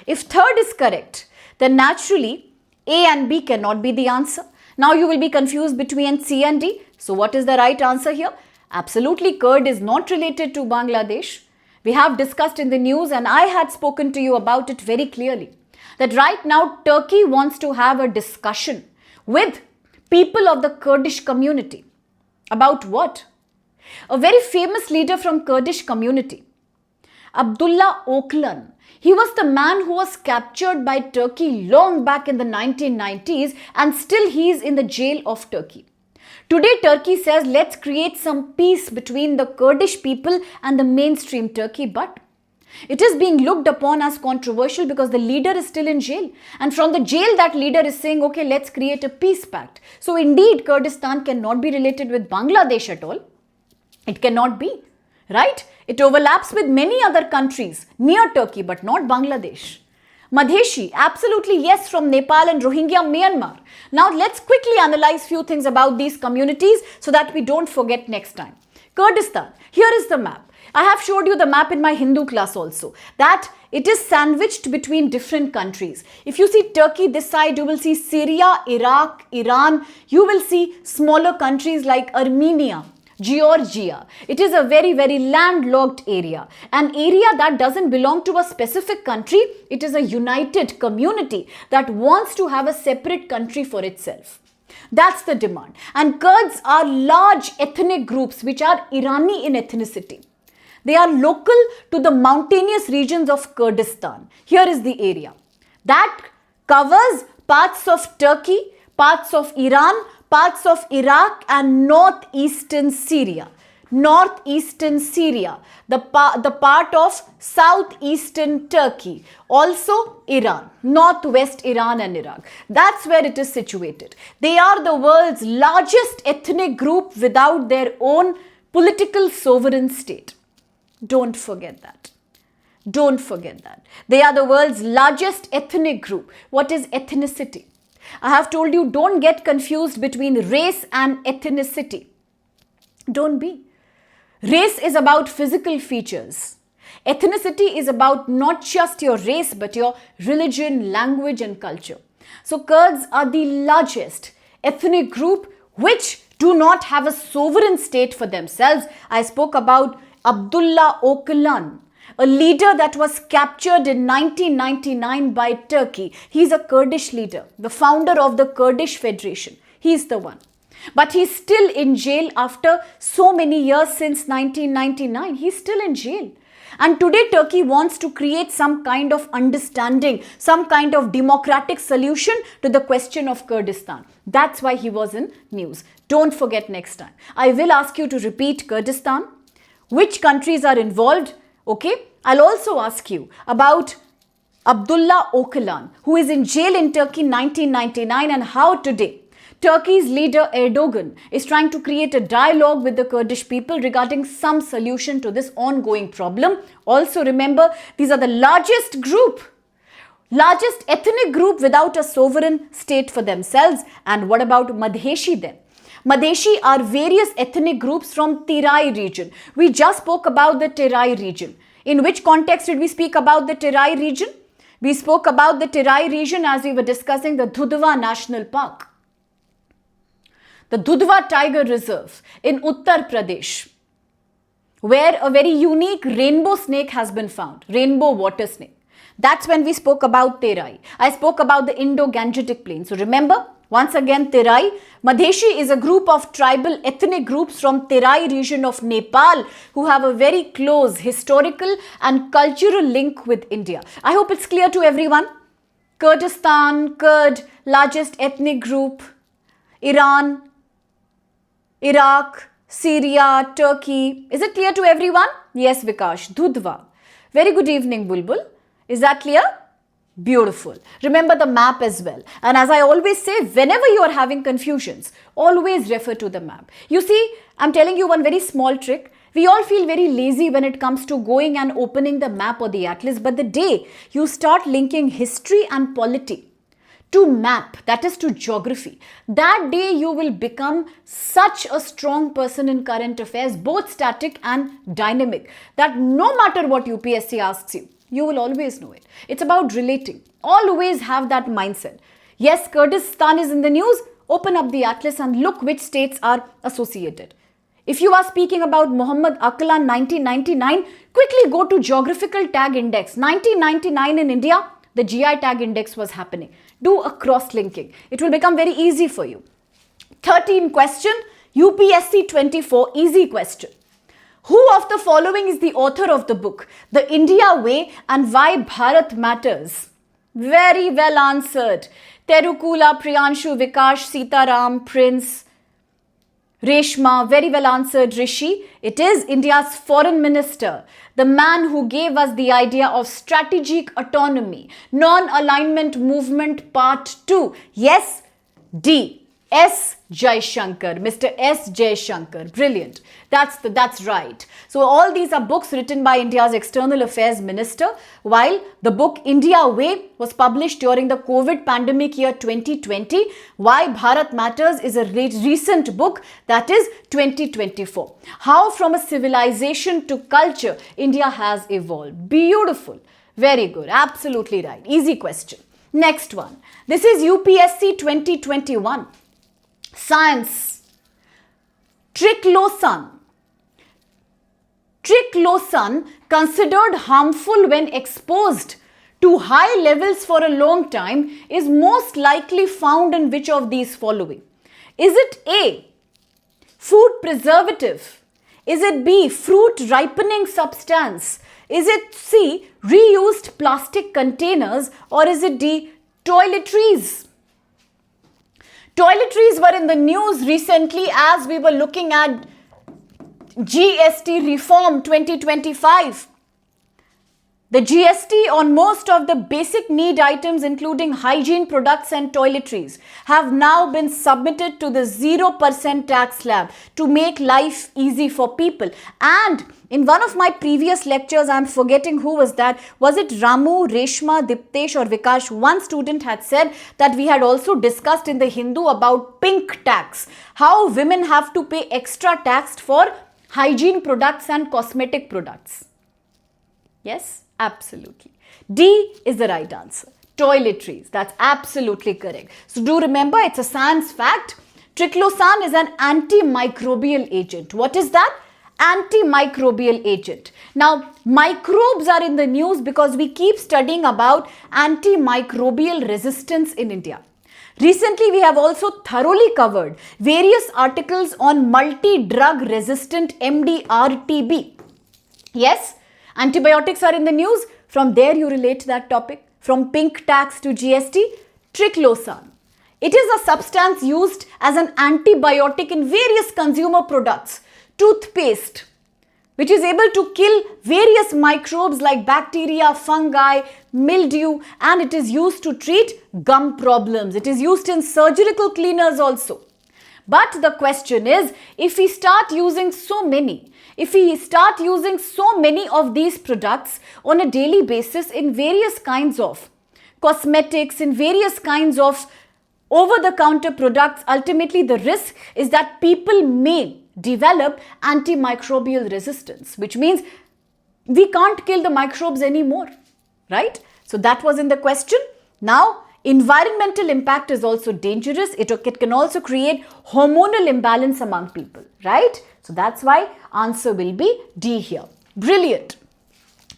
If third is correct, then naturally A and B cannot be the answer. Now you will be confused between C and D. So what is the right answer here? Absolutely, Kurd is not related to Bangladesh. We have discussed in the news and I had spoken to you about it very clearly. That right now Turkey wants to have a discussion with people of the Kurdish community. About what? A very famous leader from Kurdish community, Abdullah Öcalan. He was the man who was captured by Turkey long back in the 1990s and still he is in the jail of Turkey. Today Turkey says let's create some peace between the Kurdish people and the mainstream Turkey, but It is being looked upon as controversial because the leader is still in jail. And from the jail, that leader is saying, okay, let's create a peace pact. So indeed, Kurdistan cannot be related with Bangladesh at all. It cannot be, right? It overlaps with many other countries near Turkey, but not Bangladesh. Madheshi, absolutely yes, from Nepal and Rohingya, Myanmar. Now let's quickly analyze few things about these communities so that we don't forget next time. Kurdistan, here is the map. I have showed you the map in my Hindu class also, that it is sandwiched between different countries. If you see Turkey this side, you will see Syria, Iraq, Iran. You will see smaller countries like Armenia, Georgia. It is a very, very landlocked area. An area that doesn't belong to a specific country. It is a united community that wants to have a separate country for itself. That's the demand. And Kurds are large ethnic groups which are Irani in ethnicity. They are local to the mountainous regions of Kurdistan. Here is the area. That covers parts of Turkey, parts of Iran, parts of Iraq and northeastern Syria. Northeastern Syria, the part of southeastern Turkey, also Iran, northwest Iran and Iraq. That's where it is situated. They are the world's largest ethnic group without their own political sovereign state. Don't forget that. Don't forget that. They are the world's largest ethnic group. What is ethnicity? I have told you, don't get confused between race and ethnicity. Don't be. Race is about physical features. Ethnicity is about not just your race, but your religion, language and culture. So Kurds are the largest ethnic group which do not have a sovereign state for themselves. I spoke about Abdullah Öcalan, a leader that was captured in 1999 by Turkey. He's a Kurdish leader, the founder of the Kurdish Federation. He's the one. But he's still in jail after so many years since 1999. He's still in jail. And today Turkey wants to create some kind of understanding, some kind of democratic solution to the question of Kurdistan. That's why he was in news. Don't forget next time. I will ask you to repeat Kurdistan, which countries are involved, okay? I'll also ask you about Abdullah Öcalan, who is in jail in Turkey 1999 and how today Turkey's leader Erdogan is trying to create a dialogue with the Kurdish people regarding some solution to this ongoing problem. Also remember, these are the largest ethnic group without a sovereign state for themselves. And what about Madheshi then? Madheshi are various ethnic groups from Terai region. We just spoke about the Terai region. In which context did we speak about the Terai region? We spoke about the Terai region as we were discussing the Dudhwa National Park. The Dudhwa Tiger Reserve in Uttar Pradesh, where a very unique rainbow snake has been found, rainbow water snake. That's when we spoke about Terai. I spoke about the Indo-Gangetic Plain. So remember, once again, Terai. Madheshi is a group of tribal ethnic groups from Terai region of Nepal who have a very close historical and cultural link with India. I hope it's clear to everyone. Kurdistan, Kurd, largest ethnic group, Iran, Iraq, Syria, Turkey. Is it clear to everyone? Yes, Vikash. Dudhwa. Very good evening, Bulbul. Is that clear? Beautiful. Remember the map as well. And as I always say, whenever you are having confusions, always refer to the map. You see, I'm telling you one very small trick. We all feel very lazy when it comes to going and opening the map or the atlas. But the day you start linking history and polity to map, that is to geography, that day you will become such a strong person in current affairs, both static and dynamic, that no matter what UPSC asks you, you will always know it. It's about relating. Always have that mindset. Yes, Kurdistan is in the news. Open up the atlas and look which states are associated. If you are speaking about Muhammad Öcalan 1999, quickly go to geographical tag index. 1999 in India, the GI tag index was happening. Do a cross-linking. It will become very easy for you. 13 question, UPSC 24, easy question. Who of the following is the author of the book, The India Way and Why Bharat Matters? Very well answered. Terukula, Priyanshu, Vikash, Sitaram, Prince. Reshma, very well answered. Rishi, it is India's foreign minister, the man who gave us the idea of strategic autonomy, non-alignment movement part 2. Yes, D. S. Jaishankar, Mr. S. Jaishankar. Brilliant. That's right. So all these are books written by India's External Affairs Minister, while the book India Way was published during the COVID pandemic year 2020. Why Bharat Matters is a recent book, that is 2024. How from a civilization to culture India has evolved. Beautiful. Very good. Absolutely right. Easy question. Next one. This is UPSC 2021. Science. Triclosan. Triclosan, considered harmful when exposed to high levels for a long time, is most likely found in which of these following? Is it A, food preservative? Is it B, fruit ripening substance? Is it C, reused plastic containers? Or is it D, toiletries? Toiletries were in the news recently as we were looking at GST reform 2025. The GST on most of the basic need items including hygiene products and toiletries have now been submitted to the 0% tax slab to make life easy for people. And in one of my previous lectures, I'm forgetting who was that. Was it Ramu, Reshma, Diptesh or Vikash? One student had said that we had also discussed in the Hindu about pink tax. How women have to pay extra tax for hygiene products and cosmetic products. Yes, absolutely. D is the right answer. Toiletries. That's absolutely correct. So do remember, it's a science fact. Triclosan is an antimicrobial agent. What is that? Antimicrobial agent. Now, microbes are in the news because we keep studying about antimicrobial resistance in India. Recently, we have also thoroughly covered various articles on multi-drug resistant MDR-TB. Yes, antibiotics are in the news. From there, you relate that topic. From pink tax to GST, triclosan. It is a substance used as an antibiotic in various consumer products. Toothpaste, which is able to kill various microbes like bacteria, fungi, mildew, and it is used to treat gum problems. It is used in surgical cleaners also. But the question is, if we start using so many of these products on a daily basis in various kinds of cosmetics, in various kinds of over-the-counter products, ultimately the risk is that people may develop antimicrobial resistance, which means we can't kill the microbes anymore, right? So that was in the question. Now, environmental impact is also dangerous. It can also create hormonal imbalance among people, right? So that's why answer will be D here. Brilliant.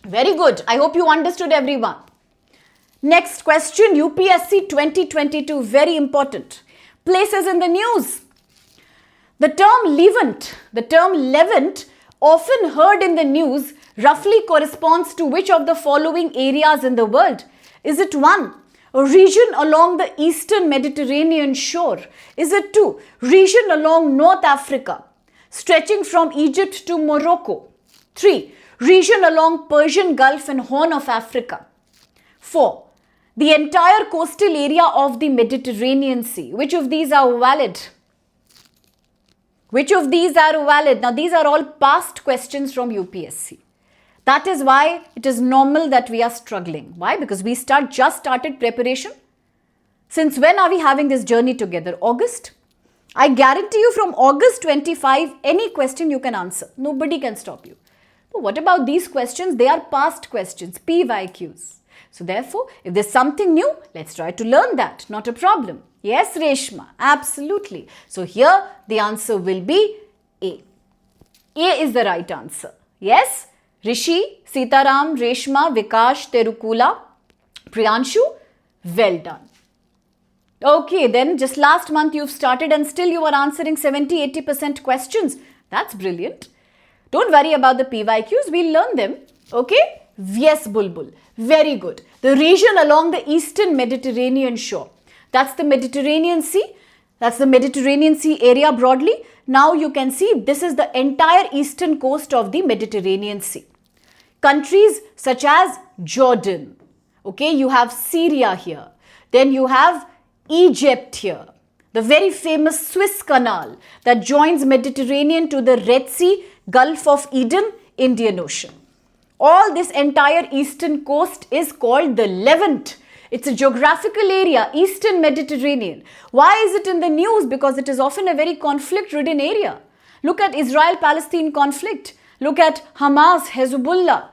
Very good. I hope you understood, everyone. Next question, UPSC 2022, very important. Places in the news. The term Levant, often heard in the news, roughly corresponds to which of the following areas in the world? Is it 1, a region along the eastern Mediterranean shore? Is it 2, region along North Africa, stretching from Egypt to Morocco? 3, region along Persian Gulf and Horn of Africa? 4, the entire coastal area of the Mediterranean Sea. Which of these are valid? Which of these are valid? Now, these are all past questions from UPSC. That is why it is normal that we are struggling. Why? Because we just started preparation. Since when are we having this journey together? August? I guarantee you from August 25, any question you can answer. Nobody can stop you. But what about these questions? They are past questions, PYQs. So therefore, if there's something new, let's try to learn that. Not a problem. Yes, Reshma, absolutely. So here the answer will be A. A is the right answer. Yes, Rishi, Sitaram, Reshma, Vikash, Terukula, Priyanshu, well done. Okay, then just last month you've started and still you are answering 70-80% questions. That's brilliant. Don't worry about the PYQs, we'll learn them. Okay? Yes, Bulbul. Very good. The region along the eastern Mediterranean shore. That's the Mediterranean Sea. That's the Mediterranean Sea area broadly. Now you can see this is the entire eastern coast of the Mediterranean Sea. Countries such as Jordan, okay, you have Syria here, then you have Egypt here, the very famous Suez Canal that joins Mediterranean to the Red Sea, Gulf of Eden, Indian Ocean. All this entire eastern coast is called the Levant. It's a geographical area, Eastern Mediterranean. Why is it in the news? Because it is often a very conflict-ridden area. Look at Israel-Palestine conflict. Look at Hamas, Hezbollah.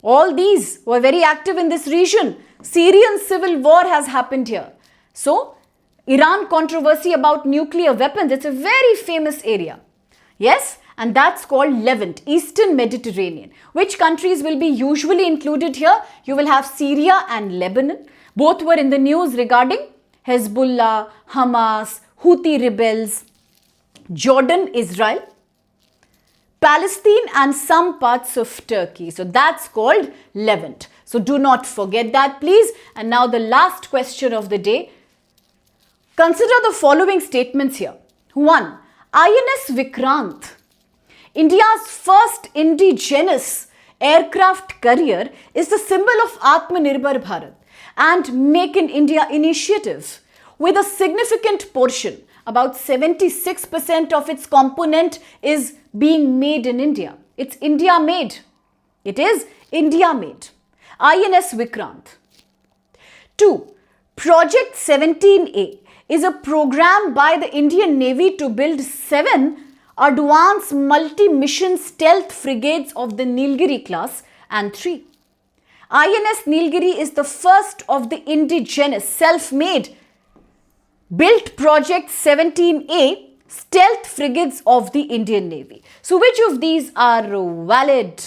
All these were very active in this region. Syrian civil war has happened here. So, Iran controversy about nuclear weapons, it's a very famous area. Yes, and that's called Levant, Eastern Mediterranean. Which countries will be usually included here? You will have Syria and Lebanon. Both were in the news regarding Hezbollah, Hamas, Houthi rebels, Jordan, Israel, Palestine and some parts of Turkey. So that's called Levant. So do not forget that, please. And now the last question of the day. Consider the following statements here. 1. INS Vikrant, India's first indigenous aircraft carrier, is the symbol of Atmanirbhar Bharat and Make in India initiative with a significant portion. About 76% of its component is being made in India. It's India made. It is India made. INS Vikrant. 2. Project 17A is a program by the Indian Navy to build 7 advanced multi-mission stealth frigates of the Nilgiri class. And 3. INS Nilgiri is the first of the indigenous self-made built Project 17A stealth frigates of the Indian Navy. So which of these are valid?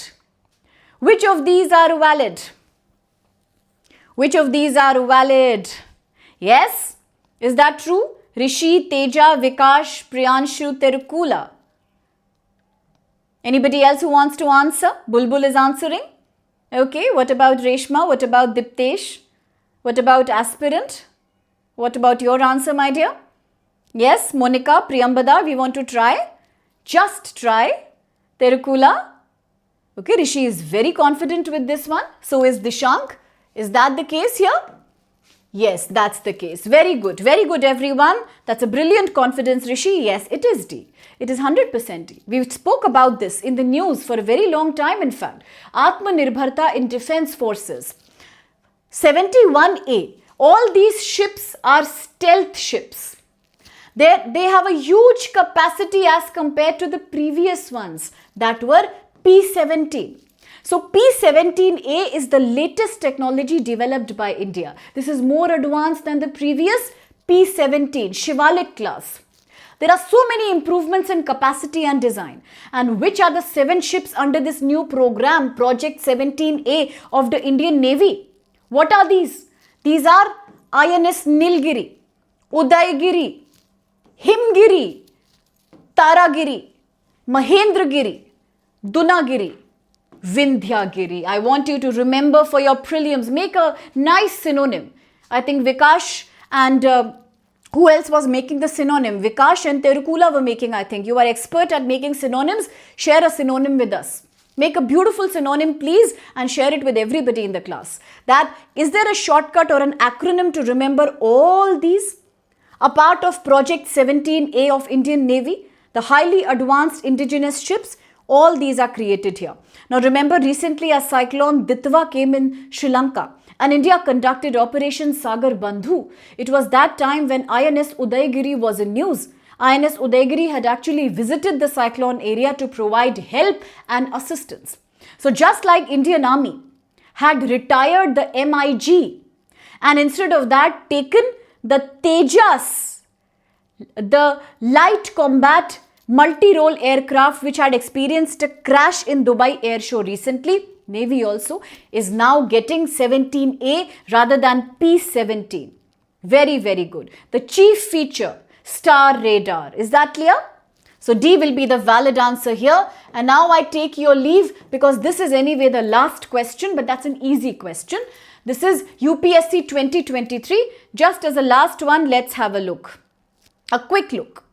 Which of these are valid? Which of these are valid? Yes? Is that true? Rishi, Teja, Vikash, Priyanshu, Terukula. Anybody else who wants to answer? Bulbul is answering. Okay, what about Reshma? What about Diptesh? What about aspirant? What about your answer, my dear? Yes, Monica, Priyambada, we want to try. Just try. Terukula. Okay, Rishi is very confident with this one. So is Dishank. Is that the case here? Yes, that's the case. Very good. Very good, everyone. That's a brilliant confidence, Rishi. Yes, it is D. It is 100% D. We spoke about this in the news for a very long time, in fact. Atmanirbharta in defense forces. 71A. All these ships are stealth ships. They have a huge capacity as compared to the previous ones that were P-17. So P-17A is the latest technology developed by India. This is more advanced than the previous P-17 Shivalik class. There are so many improvements in capacity and design. And which are the 7 ships under this new program, Project 17A of the Indian Navy? What are these? These are INS Nilgiri, Udaygiri, Himgiri, Taragiri, Mahendragiri, Dunagiri, Vindhyagiri. I want you to remember for your prelims. Make a nice synonym. I think Vikash and who else was making the synonym? Vikash and Terukula were making, I think. You are expert at making synonyms. Share a synonym with us. Make a beautiful synonym, please, and share it with everybody in the class. That, is there a shortcut or an acronym to remember all these? A part of Project 17A of Indian Navy, the highly advanced indigenous ships, all these are created here. Now remember, recently a cyclone Dudhwa came in Sri Lanka and India conducted Operation Sagar Bandhu. It was that time when INS Udaygiri was in news. INS Udaygiri had actually visited the cyclone area to provide help and assistance. So just like Indian Army had retired the MiG and instead of that taken the Tejas, the light combat multi-role aircraft which had experienced a crash in Dubai Air Show recently, Navy also is now getting 17A rather than P-17. Very, very good. The chief feature, star radar. Is that clear? So D will be the valid answer here. And now I take your leave because this is anyway the last question, but that's an easy question. This is UPSC 2023. Just as a last one, let's have a look. A quick look.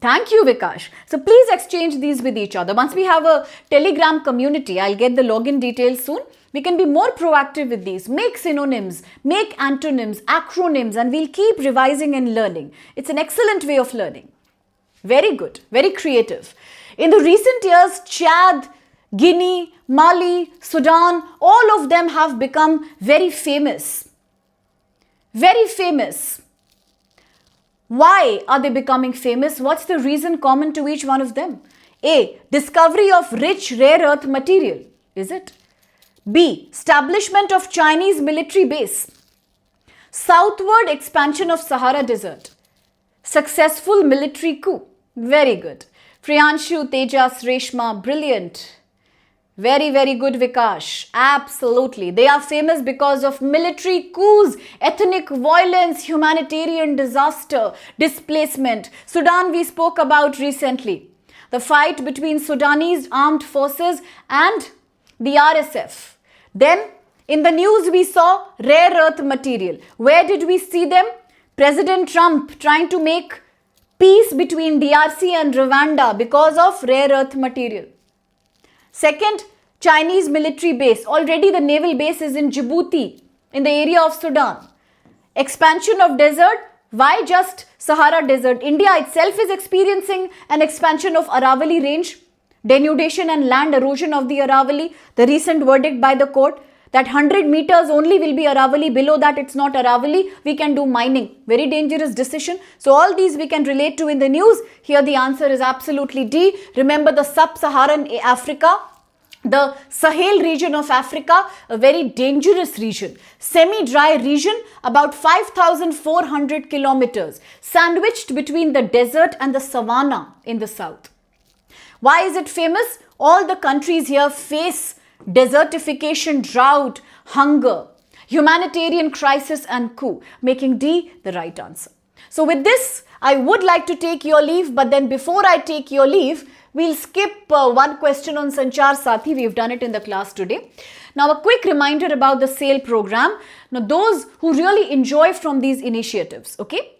Thank you, Vikash. So please exchange these with each other. Once we have a Telegram community, I'll get the login details soon. We can be more proactive with these. Make synonyms, make antonyms, acronyms, and we'll keep revising and learning. It's an excellent way of learning. Very good, very creative. In the recent years, Chad, Guinea, Mali, Sudan, all of them have become very famous. Very famous. Why are they becoming famous? What's the reason common to each one of them? A. Discovery of rich rare earth material. Is it? B. Establishment of Chinese military base. Southward expansion of Sahara Desert. Successful military coup. Very good. Priyanshu, Tejas, Reshma, brilliant. Very, very good, Vikash. Absolutely. They are famous because of military coups, ethnic violence, humanitarian disaster, displacement. Sudan we spoke about recently. The fight between Sudanese armed forces and the RSF. Then, in the news we saw rare earth material. Where did we see them? President Trump trying to make peace between DRC and Rwanda because of rare earth material. Second, Chinese military base. Already the naval base is in Djibouti, in the area of Sudan. Expansion of desert. Why just Sahara Desert? India itself is experiencing an expansion of Aravalli range, denudation and land erosion of the Aravalli. The recent verdict by the court that 100 meters only will be Aravalli. Below that it's not Aravalli. We can do mining. Very dangerous decision. So all these we can relate to in the news. Here the answer is absolutely D. Remember the sub-Saharan Africa, the Sahel region of Africa, a very dangerous region. Semi-dry region, about 5,400 kilometers, sandwiched between the desert and the savanna in the south. Why is it famous? All the countries here face desertification, drought, hunger, humanitarian crisis and coup, making D the right answer. So with this, I would like to take your leave, but then before I take your leave, we'll skip one question on Sanchar Sathi. We've done it in the class today. Now, a quick reminder about the SAIL program. Now, those who really enjoy from these initiatives, okay?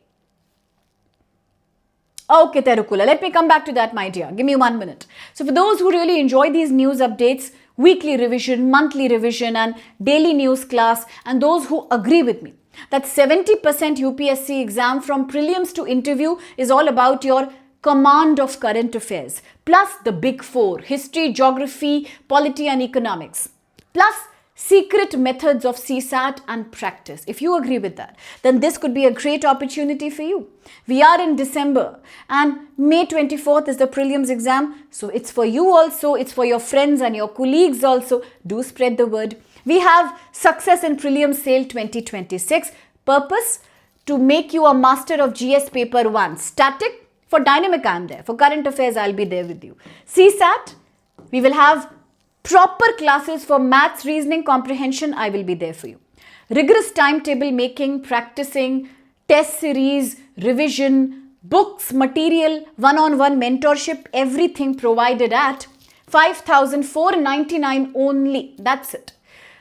Okay, Terukula, let me come back to that, my dear. Give me 1 minute. So, for those who really enjoy these news updates, weekly revision, monthly revision, and daily news class, and those who agree with me that 70% UPSC exam from prelims to interview is all about your command of current affairs, plus the big four: history, geography, polity, and economics, plus secret methods of CSAT and practice. If you agree with that, then this could be a great opportunity for you. We are in December and May 24th is the prelims exam. So it's for you also, it's for your friends and your colleagues also. Do spread the word. We have Success in Prelims SAIL 2026. Purpose: to make you a master of GS paper 1. Static: for dynamic I am there. For current affairs I will be there with you. CSAT, we will have proper classes for maths, reasoning, comprehension. I will be there for you. Rigorous timetable making, practicing, test series, revision, books, material, one-on-one mentorship, everything provided at 5,499 only. That's it.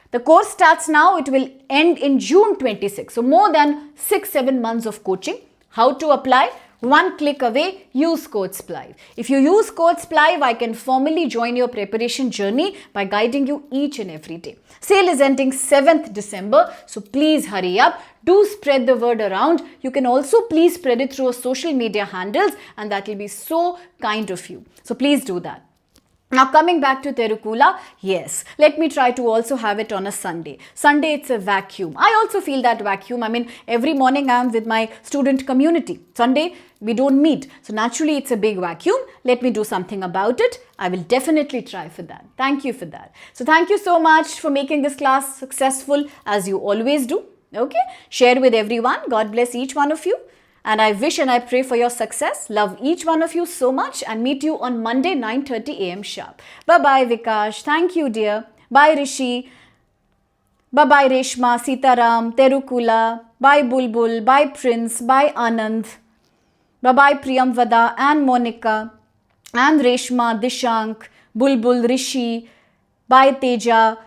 The course starts now. It will end in June 26. So more than 6-7 months of coaching. How to apply? One click away, use code SPLIVE. If you use code SPLIVE, I can formally join your preparation journey by guiding you each and every day. Sale is ending 7th December, so please hurry up. Do spread the word around. You can also please spread it through our social media handles, and that will be so kind of you. So please do that. Now coming back to Terukula, yes, let me try to also have it on a Sunday. Sunday it's a vacuum. I also feel that vacuum. I mean, every morning I am with my student community. Sunday we don't meet. So naturally it's a big vacuum. Let me do something about it. I will definitely try for that. Thank you for that. So thank you so much for making this class successful as you always do. Okay, share with everyone. God bless each one of you. And I wish and I pray for your success. Love each one of you so much and meet you on Monday 9:30 a.m. sharp. Bye-bye Vikash. Thank you dear. Bye Rishi. Bye-bye Reshma, Sitaram, Terukula. Bye Bulbul. Bye Prince. Bye Anand. Bye-bye Priyamvada and Monica. And Reshma, Dishank, Bulbul, Rishi. Bye Teja.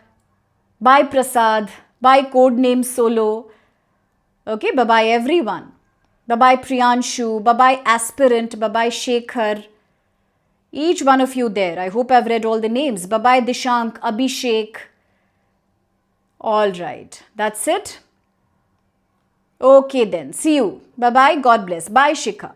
Bye Prasad. Bye Codename Solo. Okay, bye-bye everyone. Bye-bye Priyanshu. Bye-bye Aspirant. Bye-bye Shekhar. Each one of you there. I hope I've read all the names. Bye-bye Dishank, Abhishek. All right. That's it. Okay then. See you. Bye-bye. God bless. Bye Shikha.